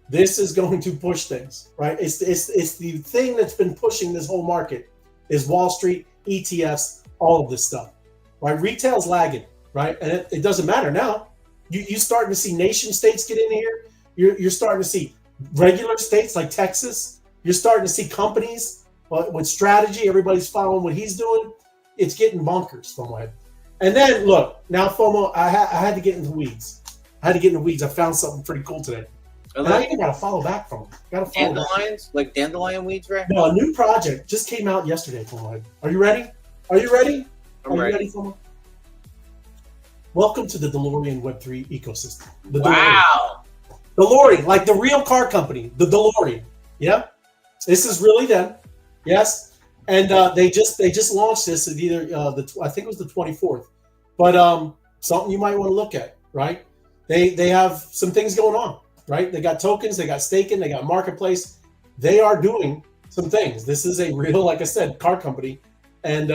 Speaker 2: This is going to push things, right? It's the thing that's been pushing this whole market is Wall Street, ETFs, all of this stuff, right? Retail's lagging, right? And it doesn't matter now. You're starting to see nation states get in here. You're starting to see regular states like Texas. You're starting to see companies with strategy. Everybody's following what he's doing. It's getting bonkers from what. And then look, now FOMO, I had to get in the weeds. I found something pretty cool today. And I even got to follow back from them. Got to follow
Speaker 3: Dandelions, like dandelion weeds, right?
Speaker 2: No, a new project just came out yesterday, FOMO. Are you ready? Are you ready?
Speaker 3: I'm ready.
Speaker 2: FOMO? Welcome to the DeLorean Web3 ecosystem. The
Speaker 3: Wow.
Speaker 2: DeLorean, like the real car company, the DeLorean. Yeah, this is really them. Yes, and they just launched this at either I think it was the 24th, but something you might want to look at, right? They have some things going on, right? They got tokens, they got staking, they got marketplace. They are doing some things. This is a real, like I said, car company, and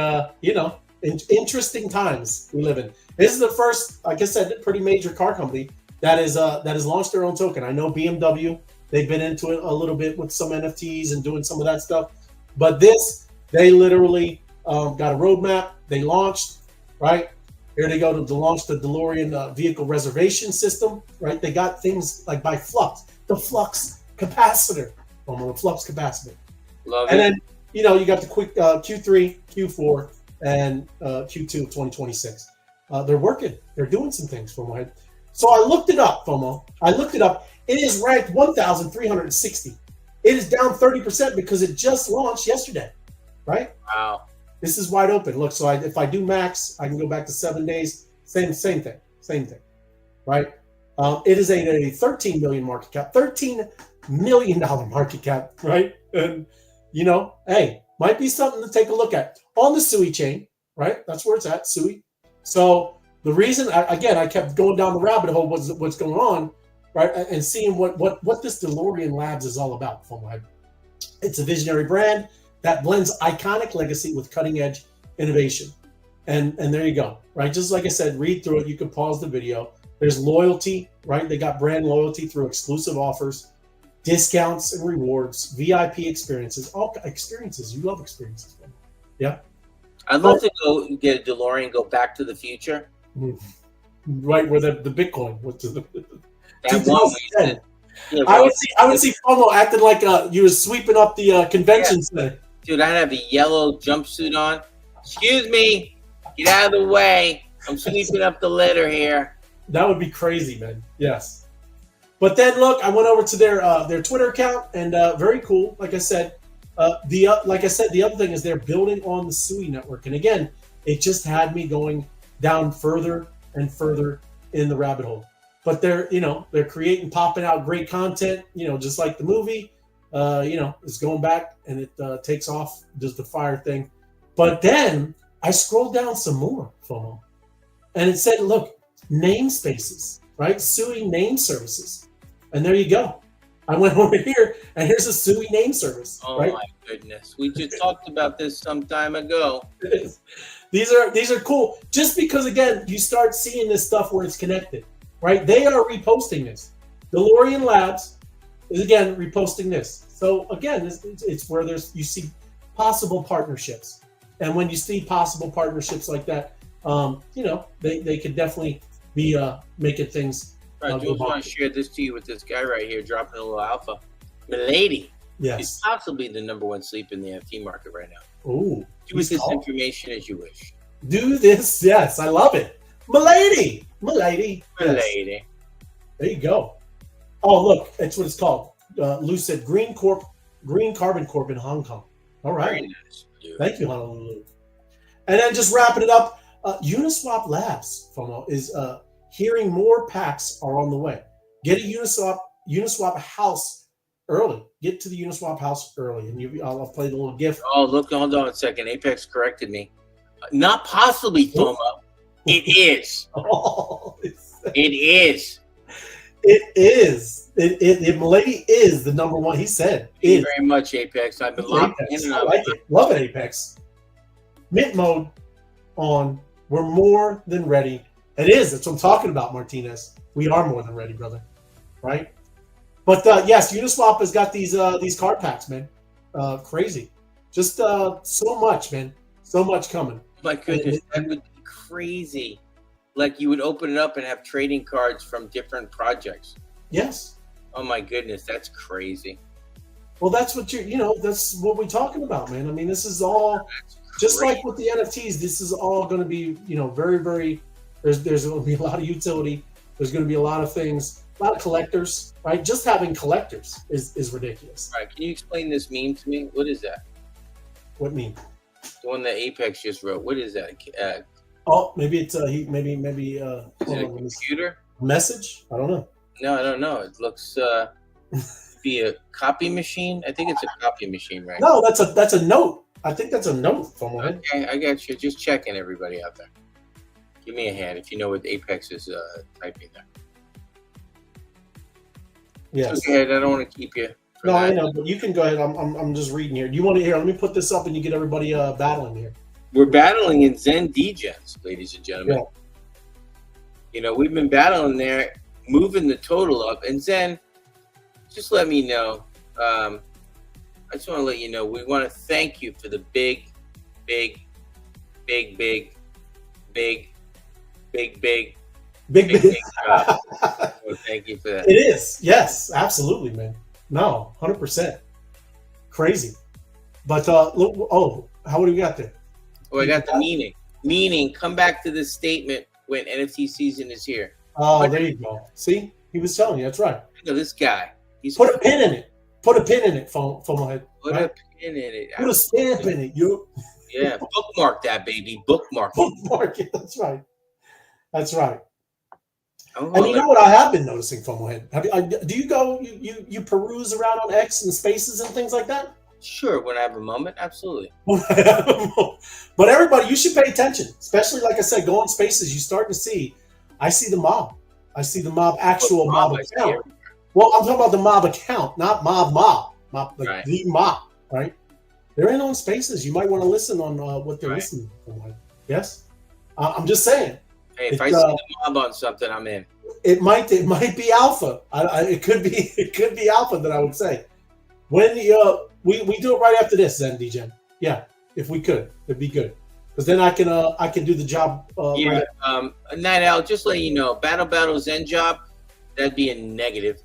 Speaker 2: interesting times we live in. This is the first, like I said, pretty major car company that has launched their own token. I know BMW, they've been into it a little bit with some NFTs and doing some of that stuff, but they literally got a roadmap. They launched, right? Here they go to launch the DeLorean vehicle reservation system, right? They got things like by Flux, the Flux capacitor, the Flux capacitor.
Speaker 3: Love
Speaker 2: and
Speaker 3: it.
Speaker 2: then, you got the quick Q3, Q4, and Q2 of 2026. They're working. They're doing some things, FOMO. So I looked it up, FOMO. It is ranked 1,360. It is down 30% because it just launched yesterday, right?
Speaker 3: Wow.
Speaker 2: This is wide open. Look, so if I do max, I can go back to 7 days. Same thing, right? It is a 13 million market cap, $13 million market cap, right? And hey, might be something to take a look at on the Sui chain, right? That's where it's at, Sui. So the reason, I kept going down the rabbit hole was what's going on, right? And seeing what this DeLorean Labs is all about. It's a visionary brand that blends iconic legacy with cutting-edge innovation. And there you go, right? Just like I said, read through it. You can pause the video. There's loyalty, right? They got brand loyalty through exclusive offers, discounts and rewards, VIP experiences, all experiences. You love experiences. Yeah.
Speaker 3: I'd love to go get a DeLorean and go back to the future.
Speaker 2: Right where the Bitcoin was to the
Speaker 3: That one we yeah,
Speaker 2: I would see FOMO acting like you were sweeping up the convention center.
Speaker 3: Dude, I'd have a yellow jumpsuit on. Excuse me, get out of the way. I'm sweeping up the litter here.
Speaker 2: That would be crazy, man. Yes. But then look, I went over to their Twitter account, and very cool. Like I said, the other thing is they're building on the Sui network, and again, it just had me going down further and further in the rabbit hole. But they're creating, popping out great content, just like the movie, it's going back and it takes off, does the fire thing. But then I scrolled down some more, FOMO, and it said, look, namespaces, right? Sui name services. And there you go. I went over here and here's a Sui name service.
Speaker 3: Oh
Speaker 2: right?
Speaker 3: my goodness. We just talked about this some time ago.
Speaker 2: These are cool. Just because, again, you start seeing this stuff where it's connected. Right, they are reposting this. DeLorean Labs is again reposting this. So again, it's where you see possible partnerships, and when you see possible partnerships like that, they could definitely be making things.
Speaker 3: Right, I just want to share this to you with this guy right here, dropping a little alpha. Milady,
Speaker 2: yes,
Speaker 3: is possibly the #1 sleep in the NFT market right now.
Speaker 2: Ooh,
Speaker 3: do with this information as you wish.
Speaker 2: Do this, yes, I love it, Milady. Yes. There you go. Oh, look, that's what it's called. Lucid Green Carbon Corp in Hong Kong. All right.
Speaker 3: Very nice,
Speaker 2: thank you, Honolulu. And then just wrapping it up, Uniswap Labs, FOMO, is hearing more packs are on the way. Get a Uniswap house early. Get to the Uniswap house early, and I'll play the little GIF.
Speaker 3: Oh, look, hold on a second. Apex corrected me. Not possibly, FOMO. It is.
Speaker 2: Oh,
Speaker 3: it is.
Speaker 2: It is. Milady is the #1. He said.
Speaker 3: Thank you very much, Apex. I've been locked in and
Speaker 2: I like it. Love it, Apex. Mint mode on. We're more than ready. It is. That's what I'm talking about, Martinez. We are more than ready, brother. Right? But yes, Uniswap has got these card packs, man. Crazy. Just so much, man. So much coming.
Speaker 3: My goodness, that would be crazy. Like you would open it up and have trading cards from different projects.
Speaker 2: Yes.
Speaker 3: Oh my goodness, that's crazy.
Speaker 2: Well, that's what that's what we're talking about, man. I mean, this is all Just like with the NFTs, this is all going to be, very, very. There's going to be a lot of utility. There's going to be a lot of things, a lot of collectors, right? Just having collectors is ridiculous.
Speaker 3: All right, can you explain this meme to me? What is that?
Speaker 2: What meme?
Speaker 3: The one that Apex just wrote. What is that?
Speaker 2: Maybe it's maybe
Speaker 3: Is it a computer?
Speaker 2: message. I don't know.
Speaker 3: No, I don't know. It looks be a copy machine. I think it's a copy machine, right?
Speaker 2: No, that's a note. I think that's a note from one.
Speaker 3: Okay, I got you. Just checking everybody out there. Give me a hand if you know what Apex is typing there.
Speaker 2: Yes.
Speaker 3: Go ahead. I don't want to keep you.
Speaker 2: No, I know, but you can go ahead. I'm just reading here. Do you want to hear? Let me put this up and you get everybody battling here.
Speaker 3: We're battling in Zen Degens, ladies and gentlemen.
Speaker 2: Yeah.
Speaker 3: We've been battling there, moving the total up. And Zen, just let me know. I just want to let you know we want to thank you for the big job. So thank you for that.
Speaker 2: It is. Yes, absolutely, man. No, 100%. Crazy. But look, how do we got there?
Speaker 3: Oh, I got the meaning. Meaning, come back to this statement when NFT season is here.
Speaker 2: Oh, there you go. See, he was telling you. That's right.
Speaker 3: Look at this guy. He's
Speaker 2: Put a pin in it. Put a pin in it, FOMO.
Speaker 3: Put a pin in it.
Speaker 2: Put a stamp in it.
Speaker 3: Yeah, bookmark that, baby. Bookmark.
Speaker 2: Bookmark it. That's right. That's right.
Speaker 3: Oh,
Speaker 2: And you know what I have been noticing, FOMO head? Do you go, you peruse around on X and Spaces and things like that?
Speaker 3: Sure, when I have a moment, absolutely.
Speaker 2: But everybody, you should pay attention, especially like I said, go on Spaces. You start to see. I see the mob. I see the mob, actual mob account. Well, I'm talking about the mob account, not mob,
Speaker 3: Right.
Speaker 2: the mob, right? They're in on Spaces. You might want to listen on what they're
Speaker 3: Right.
Speaker 2: listening to. Yes, I'm just saying.
Speaker 3: Hey, if I see the mob on something, I'm in.
Speaker 2: It might be alpha. It could be alpha that I would say. When we do it right after this, then DJ. Yeah, if we could, it'd be good. Because then I can do the job.
Speaker 3: Yeah.
Speaker 2: Right.
Speaker 3: Night Owl, just let you know, Battle Zen job, that'd be a negative.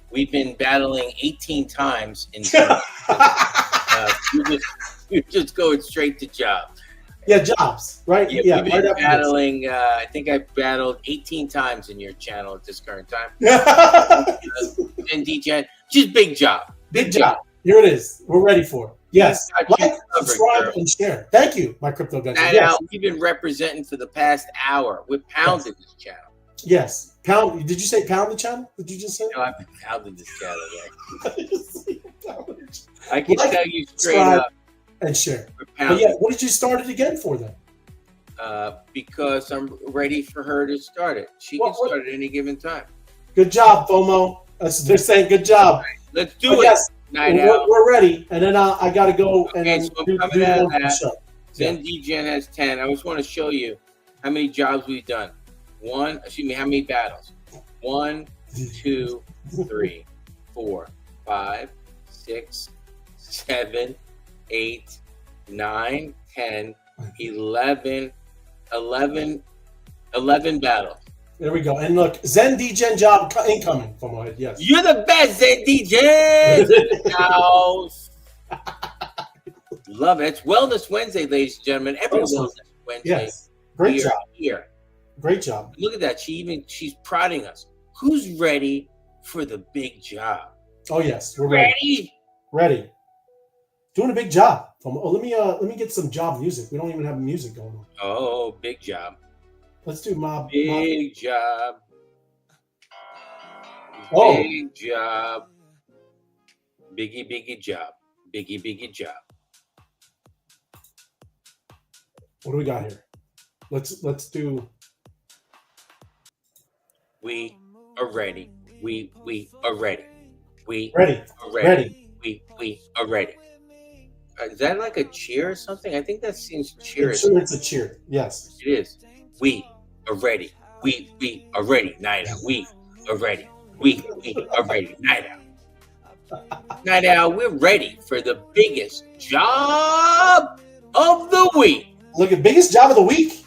Speaker 3: We've been battling 18 times in you're just going straight to job.
Speaker 2: Yeah, jobs, right?
Speaker 3: Yeah, we've been
Speaker 2: right
Speaker 3: battling. I think I battled 18 times in your channel at this current time. And DJ, just big job.
Speaker 2: Big job. Here it is. We're ready for it. Yes. Like, subscribe,
Speaker 3: girl.
Speaker 2: and share. Thank you, my crypto guys.
Speaker 3: Night
Speaker 2: Yes.
Speaker 3: Owl, we've been representing for the past hour. We're pounding this channel.
Speaker 2: Yes. Pound. Did you say pound the channel? Did you just say?
Speaker 3: No, I've been pounding this channel.
Speaker 2: Yeah.
Speaker 3: I can
Speaker 2: Like,
Speaker 3: tell you straight
Speaker 2: subscribe,
Speaker 3: up.
Speaker 2: and share.
Speaker 3: We're
Speaker 2: But
Speaker 3: pounding.
Speaker 2: yeah, what did you start it again for then?
Speaker 3: Because I'm ready for her to start it. She can start at any given time.
Speaker 2: Good job, FOMO. They're saying good job.
Speaker 3: Let's do
Speaker 2: But
Speaker 3: it.
Speaker 2: yes,
Speaker 3: Night Owl.
Speaker 2: we're ready, and then I got to go and
Speaker 3: Okay,
Speaker 2: then
Speaker 3: so I'm
Speaker 2: do
Speaker 3: coming out of
Speaker 2: the
Speaker 3: that.
Speaker 2: show.
Speaker 3: Zen DGen has 10. I just want to show you how many jobs we've done. How many battles? 1, 2, 3, 4, 5, 6, 7, 8, 9, 10, 11 battles.
Speaker 2: There we go. And look, Zen DGen job incoming from my head. Yes.
Speaker 3: You're the best, Zen DGen! Love it. It's Wellness Wednesday, ladies and gentlemen. Every Wellness Wednesday.
Speaker 2: Yes. Great
Speaker 3: we are
Speaker 2: job.
Speaker 3: Here.
Speaker 2: Great job.
Speaker 3: Look at that. She's prodding us. Who's ready for the big job?
Speaker 2: Oh yes, we're ready. Ready. Doing a big job. Let me get some job music. We don't even have music going on.
Speaker 3: Oh, big job.
Speaker 2: Let's do mob.
Speaker 3: Big job.
Speaker 2: Oh.
Speaker 3: Big job. Biggie job. Biggie job.
Speaker 2: What do we got here? Let's do.
Speaker 3: We are ready. We are ready. We
Speaker 2: Ready.
Speaker 3: are ready. We are ready. Is that like a cheer or something? I think that seems cheer.
Speaker 2: It's a cheer. Yes.
Speaker 3: It is. We are ready. We are ready. Night Owl. We are ready. We are ready. Night Owl. Night Owl, we're ready for the biggest job of the week.
Speaker 2: Look at biggest job of the week.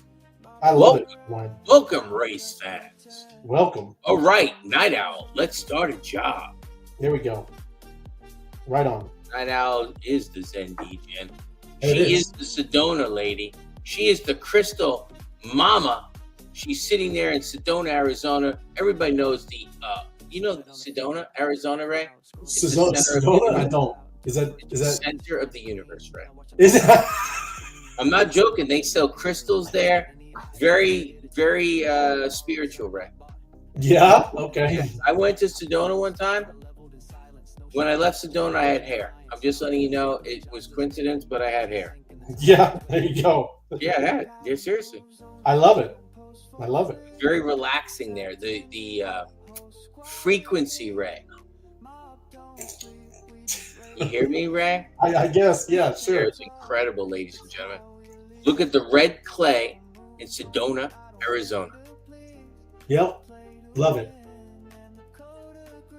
Speaker 2: I love it. Ryan.
Speaker 3: Welcome, race fans.
Speaker 2: Welcome.
Speaker 3: All right, Night Owl, let's start a job.
Speaker 2: There we go. Right on.
Speaker 3: Night Owl is the Zen DGen.
Speaker 2: There it
Speaker 3: She
Speaker 2: is.
Speaker 3: is the Sedona lady. She is the crystal mama. She's sitting there in Sedona, Arizona. Everybody knows the, Sedona, Arizona, Ray? It's the center of the
Speaker 2: Sedona? I
Speaker 3: universe.
Speaker 2: don't. Is
Speaker 3: The
Speaker 2: that?
Speaker 3: center of the universe, Ray.
Speaker 2: Is that?
Speaker 3: I'm not joking. They sell crystals there. Very, very spiritual, Ray.
Speaker 2: Yeah. Okay.
Speaker 3: I went to Sedona one time. When I left Sedona, I had hair. I'm just letting you know it was coincidence, but I had hair.
Speaker 2: Yeah. There you go.
Speaker 3: Yeah, I had. Yeah, seriously.
Speaker 2: I love it. I love it.
Speaker 3: Very relaxing there. The frequency, Ray. You hear me, Ray?
Speaker 2: I guess. Yeah. Sure.
Speaker 3: It's incredible, ladies and gentlemen. Look at the red clay in Sedona, Arizona.
Speaker 2: Yep. Love it.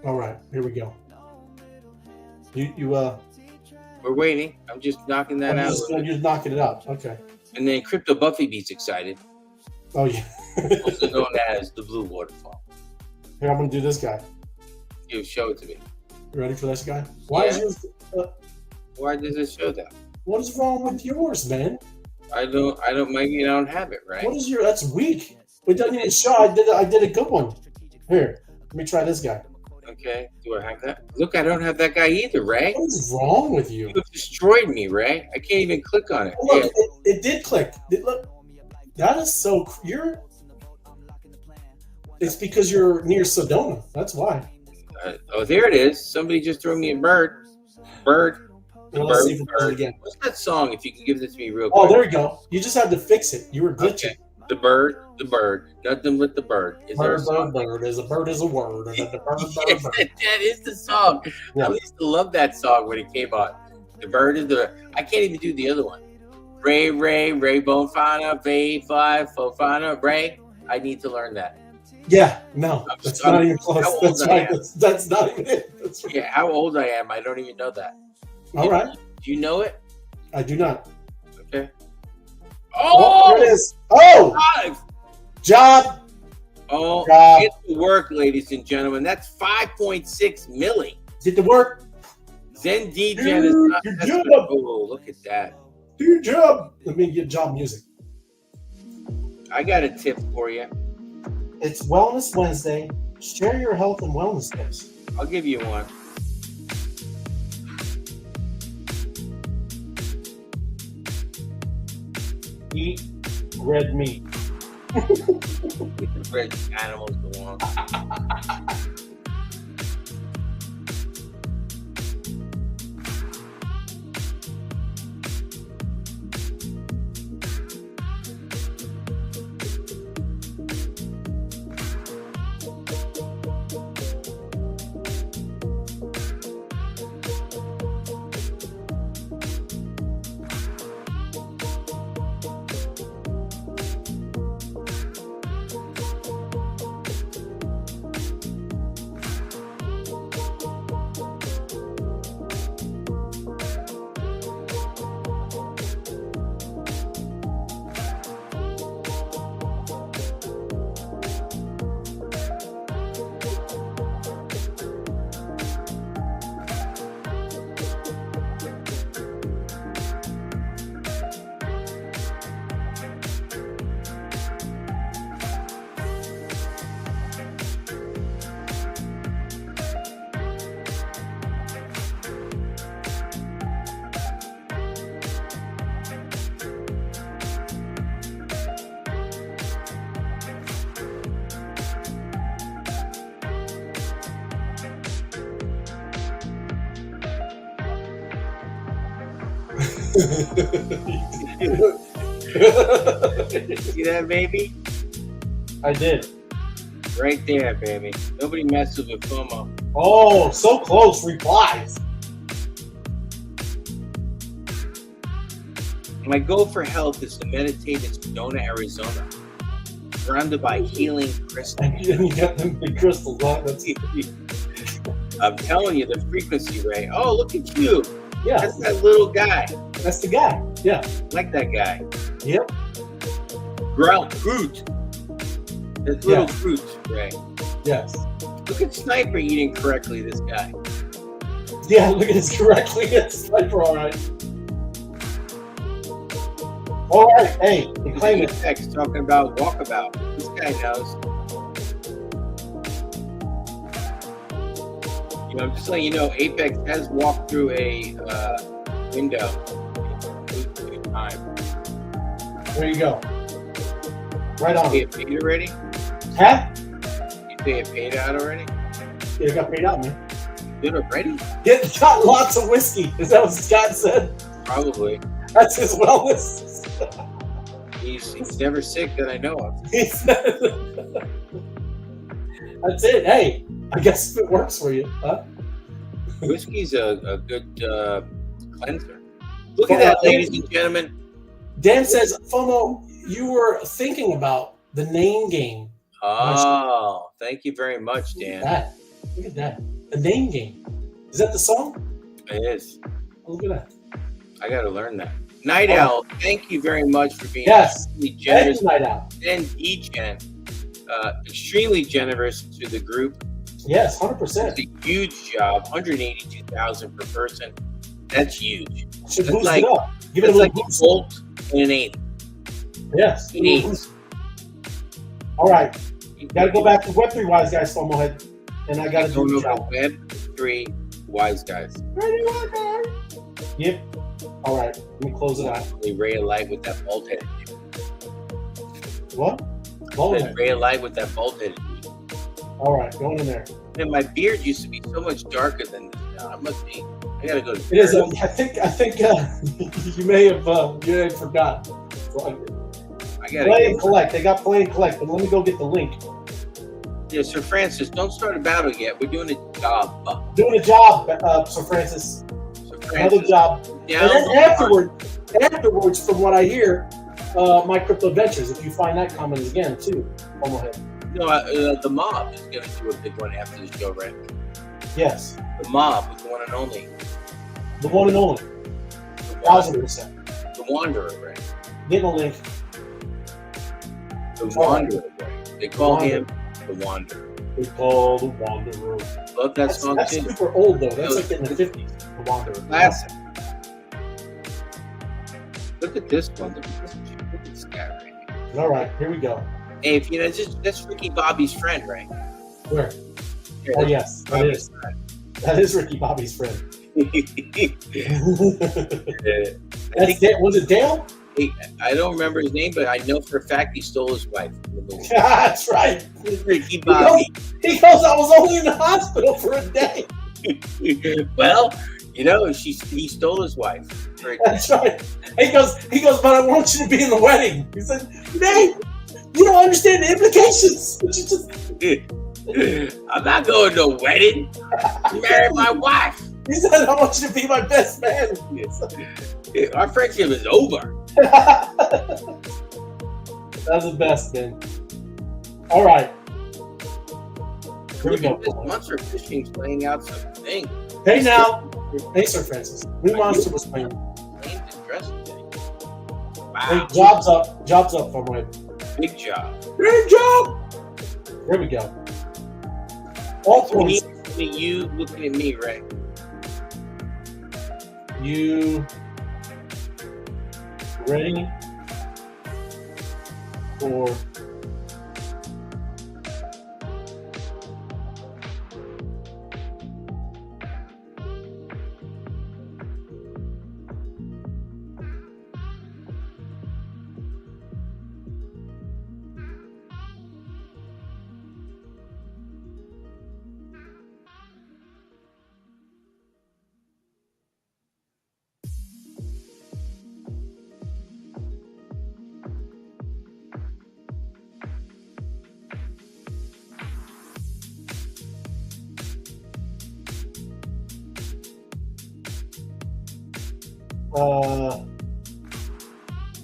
Speaker 2: All right. Here we go.
Speaker 3: We're waiting. I'm just knocking that out.
Speaker 2: You're just knocking it out. Okay.
Speaker 3: And then Crypto Buffy Beats excited,
Speaker 2: Oh yeah.
Speaker 3: also known as the Blue Waterfall.
Speaker 2: Here, I'm gonna do this guy.
Speaker 3: You show it to me.
Speaker 2: You ready for this guy? Why is yours?
Speaker 3: Why does it show that?
Speaker 2: What is wrong with yours, man?
Speaker 3: I don't. Maybe I don't have it right.
Speaker 2: What is your? That's weak. It doesn't even show. I did a good one. Here, let me try this guy.
Speaker 3: Okay. Do I have that? Look, I don't have that guy either, Ray.
Speaker 2: What is wrong with you?
Speaker 3: You have destroyed me, Ray. I can't even click on it.
Speaker 2: Look,
Speaker 3: Yeah.
Speaker 2: it did click. Look, that is so. It's because you're near Sedona. That's why.
Speaker 3: Oh, there it is. Somebody just threw me a bird. Bird.
Speaker 2: Well, let's
Speaker 3: Bird,
Speaker 2: see if it does it again.
Speaker 3: What's that song? If you can give this to me real quick.
Speaker 2: Oh, there we go. You just had to fix it. You were glitching.
Speaker 3: Okay. The bird. Nothing with the bird. Is there a
Speaker 2: Bird,
Speaker 3: song?
Speaker 2: bird. Is a bird is a word. And then the bird,
Speaker 3: Yes,
Speaker 2: bird.
Speaker 3: that is the song.
Speaker 2: Yeah.
Speaker 3: I used to love that song when it came on. The bird is the. I can't even do the other one. Ray Bonfana, Vay Fly Fofana, Ray. I need to learn that.
Speaker 2: Yeah, no,
Speaker 3: I'm
Speaker 2: that's
Speaker 3: sorry.
Speaker 2: not even close.
Speaker 3: How old
Speaker 2: That's
Speaker 3: I
Speaker 2: right.
Speaker 3: am.
Speaker 2: That's not even it. That's right.
Speaker 3: Yeah, how old I am, I don't even know that.
Speaker 2: All right.
Speaker 3: Do you know it?
Speaker 2: I do not.
Speaker 3: Okay.
Speaker 2: Oh, there it is. Oh,
Speaker 3: Five.
Speaker 2: job.
Speaker 3: Oh,
Speaker 2: Job.
Speaker 3: get to work, ladies and gentlemen. That's 5.6 milli.
Speaker 2: Did the work.
Speaker 3: Zen DJ
Speaker 2: Dude,
Speaker 3: is not.
Speaker 2: you're
Speaker 3: That's
Speaker 2: good.
Speaker 3: oh, look at that.
Speaker 2: Do your job. Let me get job music.
Speaker 3: I got a tip for you.
Speaker 2: It's Wellness Wednesday. Share your health and wellness tips.
Speaker 3: I'll give you one.
Speaker 2: Eat red meat.
Speaker 3: The red animals belong. See that, baby?
Speaker 2: I did.
Speaker 3: Right there, baby. Nobody messes with FOMO.
Speaker 2: Oh, so close. Replies.
Speaker 3: My goal for health is to meditate in Sedona, Arizona, surrounded by healing crystals.
Speaker 2: And you got them big crystals. Huh? That's,
Speaker 3: I'm telling you, the frequency, Ray. Oh, look at you.
Speaker 2: yeah,
Speaker 3: That's that little guy.
Speaker 2: that's the guy. Yeah.
Speaker 3: I like that guy.
Speaker 2: Yep.
Speaker 3: Grout fruit. This little
Speaker 2: Yeah.
Speaker 3: fruit, Ray.
Speaker 2: Yes.
Speaker 3: Look at Sniper eating correctly, this guy.
Speaker 2: Yeah, look at this correctly. It's like, all right. All right, hey, you claim it.
Speaker 3: Apex talking about walkabout. This guy knows. You know, just letting you know, Apex has walked through a window. Time.
Speaker 2: There you go. Right on.
Speaker 3: You paid already?
Speaker 2: Huh?
Speaker 3: You say it paid out already?
Speaker 2: Yeah, it got paid out, man.
Speaker 3: Did already?
Speaker 2: Yeah, got lots of whiskey. Is that what Scott said?
Speaker 3: Probably.
Speaker 2: That's his wellness.
Speaker 3: He's never sick that I know of.
Speaker 2: That's it. Hey, I guess if it works for you, huh?
Speaker 3: Whiskey's a good cleanser. Look at that, ladies and gentlemen.
Speaker 2: Dan says, FOMO, you were thinking about the name game.
Speaker 3: Oh, thank you very much, Dan.
Speaker 2: Look at that. The name game. Is that the song?
Speaker 3: It is.
Speaker 2: Oh, look at that.
Speaker 3: I got to learn that. Night Owl, thank you very much for being extremely
Speaker 2: Thank
Speaker 3: generous.
Speaker 2: you, Night Owl.
Speaker 3: And DGen, extremely generous to the group.
Speaker 2: Yes, 100%.
Speaker 3: It's a huge job, $182,000 per person. That's huge.
Speaker 2: Should
Speaker 3: That's
Speaker 2: boost
Speaker 3: like,
Speaker 2: it up. Give it a
Speaker 3: that's
Speaker 2: little
Speaker 3: like a
Speaker 2: boost.
Speaker 3: Bolt and an 8.
Speaker 2: Yes.
Speaker 3: An 8.
Speaker 2: All right. Got to go back to Web3 Wise Guys, FOMO head. And I got to do the job.
Speaker 3: Web3 Wise Guys.
Speaker 2: Yep. All right. Let me close it out.
Speaker 3: Ray of light with that bolt head.
Speaker 2: What? Go in there.
Speaker 3: Ray of light with that bolt head.
Speaker 2: All right. Going in there.
Speaker 3: Man, my beard used to be so much darker than this now. I must be. I gotta go to.
Speaker 2: It is. I think you may have forgot.
Speaker 3: I gotta
Speaker 2: Play and collect. They got play and collect. But let me go get the link.
Speaker 3: Yeah, Sir Francis, don't start a battle yet. We're doing a job.
Speaker 2: Doing a job, Sir Francis. Another job.
Speaker 3: Down
Speaker 2: And then afterwards, from what I hear, my crypto ventures. If you find that comment again too, FOMO head.
Speaker 3: No, the mob is gonna do a big one after this show, right?
Speaker 2: Yes.
Speaker 3: The mob with the one and only.
Speaker 2: The one and only. 1,000%.
Speaker 3: The Wanderer, right?
Speaker 2: Get a link.
Speaker 3: The Wanderer, right? They call him the Wanderer.
Speaker 2: They call the Wanderer.
Speaker 3: Love that song
Speaker 2: That's
Speaker 3: too.
Speaker 2: super old though. That's like in the 50s. The Wanderer.
Speaker 3: Classic. Look at this one. Look at this guy right here.
Speaker 2: All right, here we go.
Speaker 3: Hey, if you know, that's Ricky Bobby's friend, right?
Speaker 2: Where?
Speaker 3: Yeah,
Speaker 2: Oh yes, that is. That is Ricky Bobby's friend. Was it Dale?
Speaker 3: I don't remember his name, but I know for a fact he stole his wife.
Speaker 2: That's right.
Speaker 3: Ricky Bobby.
Speaker 2: He goes, I was only in the hospital for a day.
Speaker 3: Well, you know, he stole his wife.
Speaker 2: That's right. He goes, but I want you to be in the wedding. He said, Nate, you don't understand the implications.
Speaker 3: I'm not going to a wedding. Marry my wife.
Speaker 2: He said, I want you to be my best man.
Speaker 3: Our friendship is over.
Speaker 2: That's the best, man. All right. Here we go.
Speaker 3: Monster Fishing's playing out something.
Speaker 2: Hey now. Hey, Sir Francis. New Monster was playing.
Speaker 3: Wow.
Speaker 2: Hey, job's up. Job's up, FOMO.
Speaker 3: Big job.
Speaker 2: Big job. There we go. Altcoin.
Speaker 3: You looking at me, right?
Speaker 2: You ready for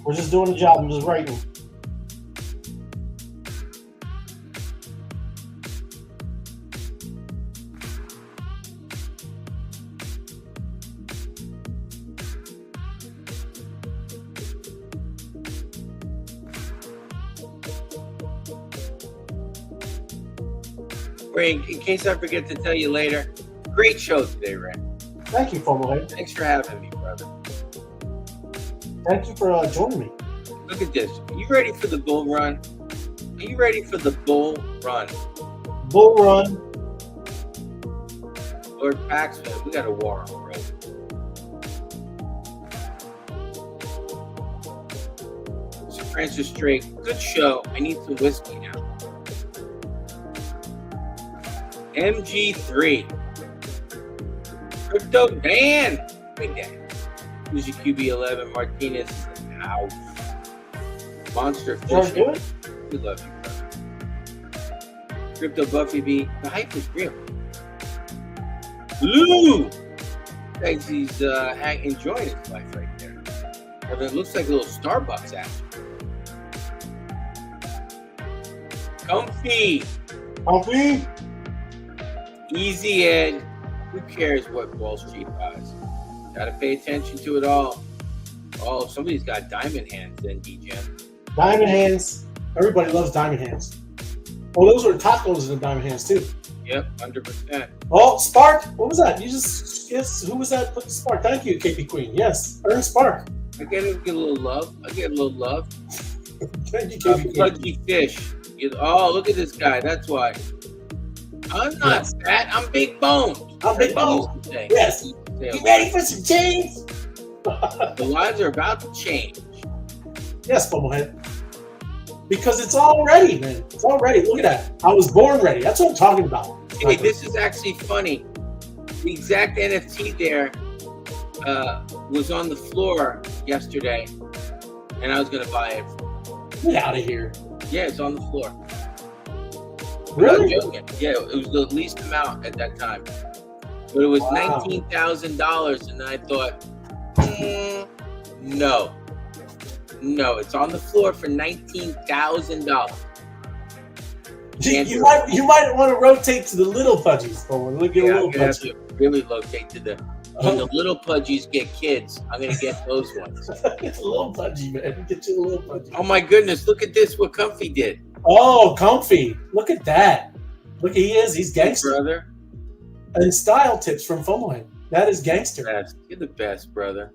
Speaker 2: we're just doing a job. I'm just writing.
Speaker 3: Ray, in case I forget to tell you later, great show today, Ray.
Speaker 2: Thank you, FOMO.
Speaker 3: Thanks for having me, brother.
Speaker 2: Thank you for joining me.
Speaker 3: Look at this. Are you ready for the bull run? Are you ready for the bull run?
Speaker 2: Bull run.
Speaker 3: Lord Paxman, we got a war on the road. Sir Francis Drake, good show. I need some whiskey now. MG3. Crypto Dan. Big day. Who's your QB11? Martinez is in the house. Monster Fishing. We love you, brother. Crypto Buffy B. The hype is real. Blue! Thanks, he's enjoying his life right there. And it looks like a little Starbucks action. Comfy!
Speaker 2: Comfy?
Speaker 3: Easy Ed. Who cares what Wall Street buys? Gotta pay attention to it all. Oh, somebody's got diamond hands then, DJM.
Speaker 2: Diamond hands. Everybody loves diamond hands. Oh, those were tacos in the diamond hands too.
Speaker 3: Yep, 100%.
Speaker 2: Oh, Spark. What was that? You just yes. Who was that? Put the Spark. Thank you, KP Queen. Yes, earn Spark.
Speaker 3: I get a little love. Thank you,
Speaker 2: KP Queen.
Speaker 3: Pudgy Fish. Oh, look at this guy. That's why. I'm not fat. I'm big boned.
Speaker 2: I'm big boned. Yes. You ready for some change?
Speaker 3: The lives are about to change.
Speaker 2: Yes, Bumblehead. Because it's all ready, man. It's all ready. Look at that. I was born ready. That's what I'm talking about.
Speaker 3: Hey, this is actually funny. The exact NFT there was on the floor yesterday, and I was going to buy it.
Speaker 2: Get out of here.
Speaker 3: Yeah, it's on the floor.
Speaker 2: Really?
Speaker 3: I'm joking. Yeah, it was the least amount at that time. But it was $19,000, and I thought, no. No, it's on the floor for $19,000.
Speaker 2: You might want to rotate to the little pudgies. Look at little pudgies.
Speaker 3: To really rotate to the when the little pudgies get kids. I'm gonna get those ones.
Speaker 2: It's a little pudgy, man. Get you a little pudgy.
Speaker 3: Oh my goodness! Look at this. What Comfy did.
Speaker 2: Oh, Comfy! Look at that. Look, he's gangster.
Speaker 3: Brother.
Speaker 2: And style tips from FOMOhead. That is gangster.
Speaker 3: You're the best, brother.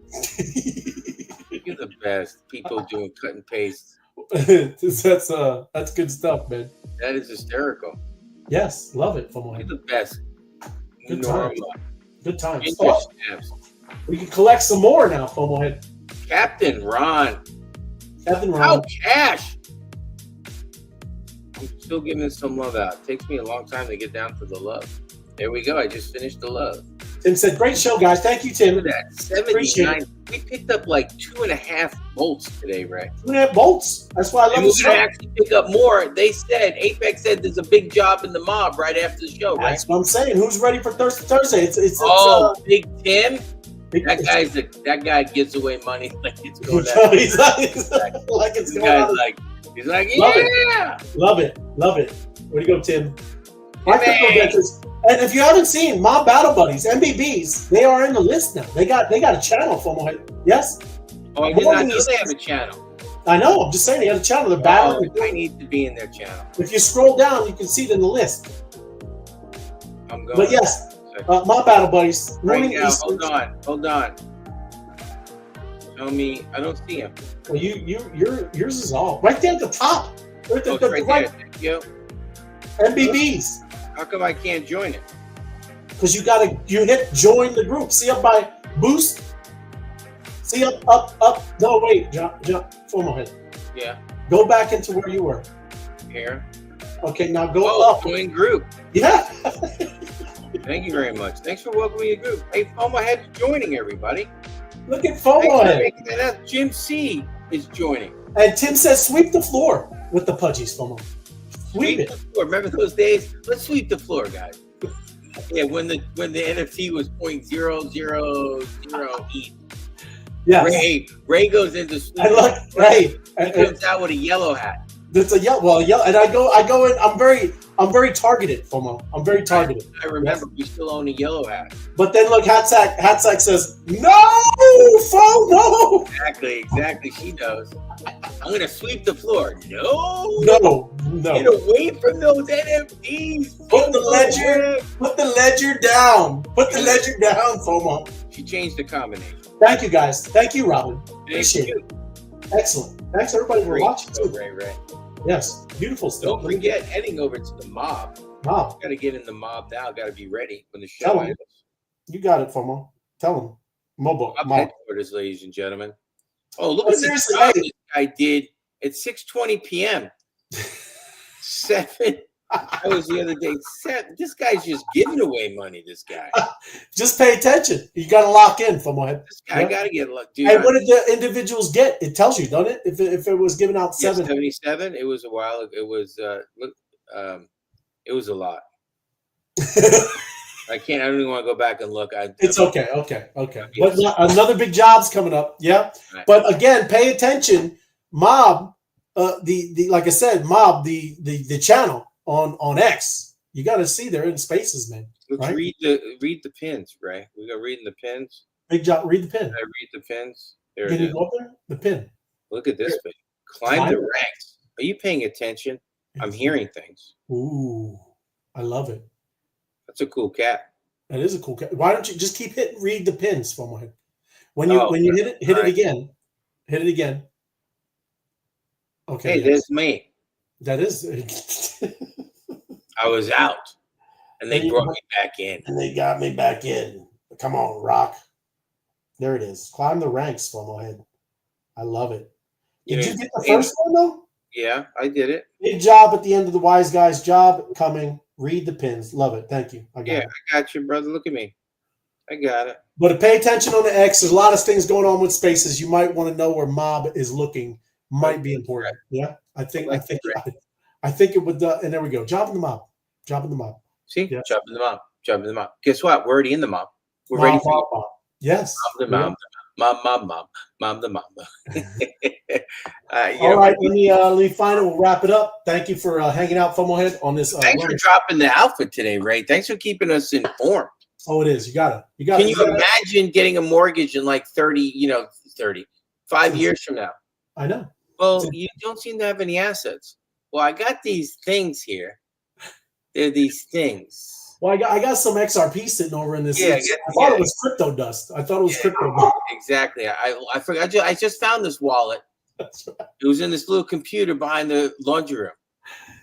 Speaker 3: You're the best. People doing cut and paste.
Speaker 2: That's good stuff, man.
Speaker 3: That is hysterical.
Speaker 2: Yes, love it, FOMOhead.
Speaker 3: You're the best.
Speaker 2: Good times. Good times. We can collect some more now, FOMOhead.
Speaker 3: Captain Ron.
Speaker 2: Captain Ron.
Speaker 3: How cash? I'm still giving some love out. It takes me a long time to get down to the love. There we go. I just finished the love.
Speaker 2: Tim said, great show, guys. Thank you, Tim.
Speaker 3: Look at that. 79. We picked up like 2.5 bolts today, Ray.
Speaker 2: 2.5 bolts? That's why I love the show.
Speaker 3: We're going to actually pick up more. They said, Apex said there's a big job in the mob right after the show, right?
Speaker 2: That's what I'm saying. Who's ready for Thursday?
Speaker 3: Big Tim? That guy gives away money like it's going out.
Speaker 2: He's like, yeah. Love it. Where do you go, Tim? And if you haven't seen Mob Battle Buddies, MBBs, they are in the list now. They got a channel, FOMOhead. Yes?
Speaker 3: Oh, I did not know they have a channel.
Speaker 2: I know. I'm just saying they have a channel. They're battling.
Speaker 3: I need to be in their channel.
Speaker 2: If you scroll down, you can see it in the list.
Speaker 3: I'm going.
Speaker 2: But yes, Mob Battle Buddies.
Speaker 3: Right now, hold on. Show me. I don't see him.
Speaker 2: Well, yours is all right there at the top.
Speaker 3: Right there. Thank you.
Speaker 2: MBBs.
Speaker 3: How come I can't join it?
Speaker 2: Because you hit join the group. See up by boost. See up. No, wait, jump. FOMOhead.
Speaker 3: Yeah.
Speaker 2: Go back into where you were.
Speaker 3: Here.
Speaker 2: Okay, now go up.
Speaker 3: Join group.
Speaker 2: Yeah.
Speaker 3: Thank you very much. Thanks for welcoming the group. Hey, FOMOhead is joining everybody.
Speaker 2: Look at FOMOhead.
Speaker 3: Jim C is joining.
Speaker 2: And Tim says sweep the floor with the pudgies, FOMO. Sweep it.
Speaker 3: The floor. Remember those days? Let's sweep the floor, guys. Yeah, when the NFT was 0.000 ETH.
Speaker 2: Yeah.
Speaker 3: Ray goes into sweep.
Speaker 2: I like Ray.
Speaker 3: He comes out with a yellow hat.
Speaker 2: That's a yellow. Well, yellow, and I go in. I'm very targeted, FOMO. I'm very targeted.
Speaker 3: I remember we still own a yellow hat.
Speaker 2: But then look, Hatsack says no, FOMO.
Speaker 3: Exactly. She knows. I'm gonna sweep the floor. No.
Speaker 2: Get
Speaker 3: away from those NFTs.
Speaker 2: Put the ledger down. FOMO.
Speaker 3: She changed the combination.
Speaker 2: Thank you, guys. Thank you, Robin. Appreciate it. Excellent. Thanks everybody for
Speaker 3: Great
Speaker 2: watching.
Speaker 3: show,
Speaker 2: Too.
Speaker 3: Ray.
Speaker 2: Yes, beautiful stuff.
Speaker 3: Don't forget, heading over to the mob.
Speaker 2: Mob.
Speaker 3: Got to get in the mob now. Got to be ready when the show
Speaker 2: Tell 'em.
Speaker 3: ends.
Speaker 2: You got it, FOMO. Tell them. Mob.
Speaker 3: Headquarters, ladies and gentlemen. Oh, look
Speaker 2: But
Speaker 3: at
Speaker 2: seriously,
Speaker 3: this job
Speaker 2: hey.
Speaker 3: this guy did at 6:20 p.m. 7. That was the other day. 7. This guy's just giving away money. This guy.
Speaker 2: Just pay attention. You got to lock in, FOMO head.
Speaker 3: This guy
Speaker 2: Yeah.
Speaker 3: got to get luck, dude.
Speaker 2: Hey, what did the individuals get? It tells you, doesn't it? If it was given out 7.
Speaker 3: 77. It was a while. It was it was a lot. I don't even want to go back and look.
Speaker 2: It's okay. But another big job's coming up. Yeah.
Speaker 3: Right.
Speaker 2: But again, pay attention. Mob, the like I said, Mob, the channel on X. You got to see they're in spaces, man.
Speaker 3: Let's
Speaker 2: right?
Speaker 3: read the pins, Ray. We got reading the pins.
Speaker 2: Big job. Read the pin.
Speaker 3: Can I read the pins? There
Speaker 2: Can
Speaker 3: it
Speaker 2: you
Speaker 3: is.
Speaker 2: go up there? The pin.
Speaker 3: Look at this pin. Climb the ranks. Are you paying attention? I'm hearing things.
Speaker 2: Ooh, I love it.
Speaker 3: That's a cool cat.
Speaker 2: That is a cool cat. Why don't you just keep hitting read the pins, FOMO head? When you hit it, hit it again. Hit it again. Okay.
Speaker 3: Hey, there's me.
Speaker 2: That is.
Speaker 3: I was out, and they brought me back in.
Speaker 2: And they got me back in. Come on, Rock. There it is. Climb the ranks, FOMO head. I love it. Did you get the first one, though?
Speaker 3: Yeah, I did it.
Speaker 2: Big job at the end of the wise guy's job coming. Read the pins. Love it. Thank you. I
Speaker 3: got you, brother. Look at me. I got it.
Speaker 2: But pay attention on the X. There's a lot of things going on with spaces. You might want to know where Mob is looking. Might be important. Yeah, I think it would. And there we go. Job in the Mob. Job in the Mob.
Speaker 3: See,
Speaker 2: Yeah.
Speaker 3: job in the mob. Job in the mob. Guess what? We're already in the mob. We're ready for you.
Speaker 2: Mob. Yes.
Speaker 3: Mob the mob. Mob the mob.
Speaker 2: All right. Let me find it. We'll wrap it up. Thank you for hanging out, FOMO head, on this.
Speaker 3: Thanks for dropping the outfit today, Ray. Thanks for keeping us informed.
Speaker 2: Oh, it is. You got it. You got
Speaker 3: Can
Speaker 2: it.
Speaker 3: you imagine getting a mortgage in like 5 years from now?
Speaker 2: I know.
Speaker 3: Well, you don't seem to have any assets. Well, I got these things here. They're these things.
Speaker 2: Well, I got some XRP sitting over in this.
Speaker 3: Yeah,
Speaker 2: I thought it was crypto dust. Crypto dust.
Speaker 3: Exactly. I forgot. I just found this wallet.
Speaker 2: That's right.
Speaker 3: It was in this little computer behind the laundry room.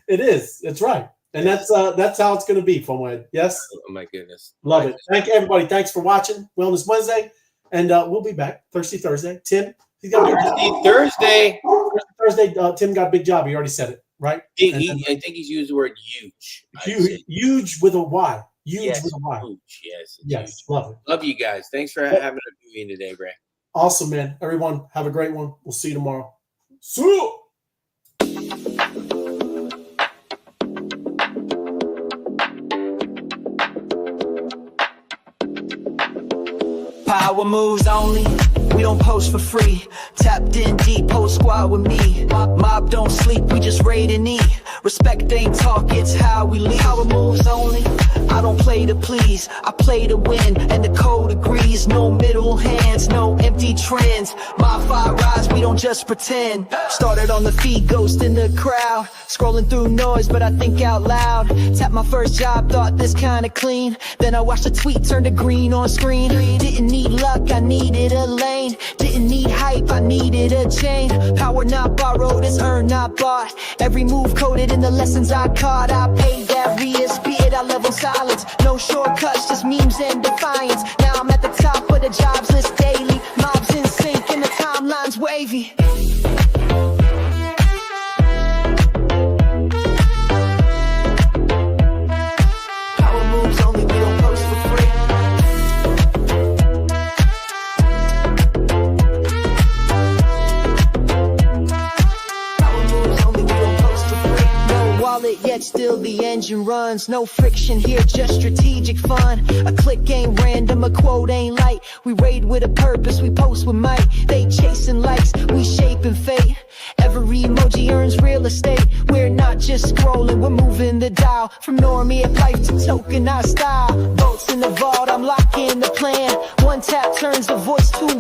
Speaker 2: It is. That's right. And that's how it's going to be, FOMO. Yes.
Speaker 3: Oh my goodness.
Speaker 2: Love it. Thank you, everybody. Thanks for watching Wellness Wednesday, and we'll be back Thursday. Tim, he's got
Speaker 3: Thursday.
Speaker 2: Tim got a big job. He already said it, right?
Speaker 3: I think he's used the word huge.
Speaker 2: Huge with a Y. Huge with a Y.
Speaker 3: Huge. Yes.
Speaker 2: Yes.
Speaker 3: Huge.
Speaker 2: Love it.
Speaker 3: Love you guys. Thanks for having a meeting today, Ray.
Speaker 2: Awesome, man. Everyone, have a great one. We'll see you tomorrow. See you.
Speaker 1: Power moves only, we don't post for free. Tapped in deep, whole squad with me. Mob don't sleep, we just raid and eat. Respect ain't talk, it's how we lead. Power moves only, I don't play to please, I play to win, and the code agrees. No middle hands, no empty trends. MOBFI rise, we don't just pretend. Started on the feed, ghost in the crowd. Scrolling through noise, but I think out loud. Tapped my first job, thought this kinda clean. Then I watched a tweet turn to green on screen. Didn't need luck, I needed a lane. Didn't need hype, I needed a chain. Power not borrowed, it's earned, not bought. Every move coded in the lessons I caught. I paid that Rias, be it I level silence. No shortcuts, just memes and defiance. Now I'm at the top of the jobs list daily. Mobs in sync and the timeline's wavy. Power moves only, we don't post for free. Power moves only, we don't post for free. No wallet yet, still the engine runs. No friction here, just strategic fun. A click ain't random, a quote ain't light. We raid with a purpose, we post with might. They chasing likes, we shaping fate. Every emoji earns real estate. We're not just scrolling, we're moving the dial. From normie at life to tokenized style. Votes in the vault, I'm locking the plan. One tap turns the voice to a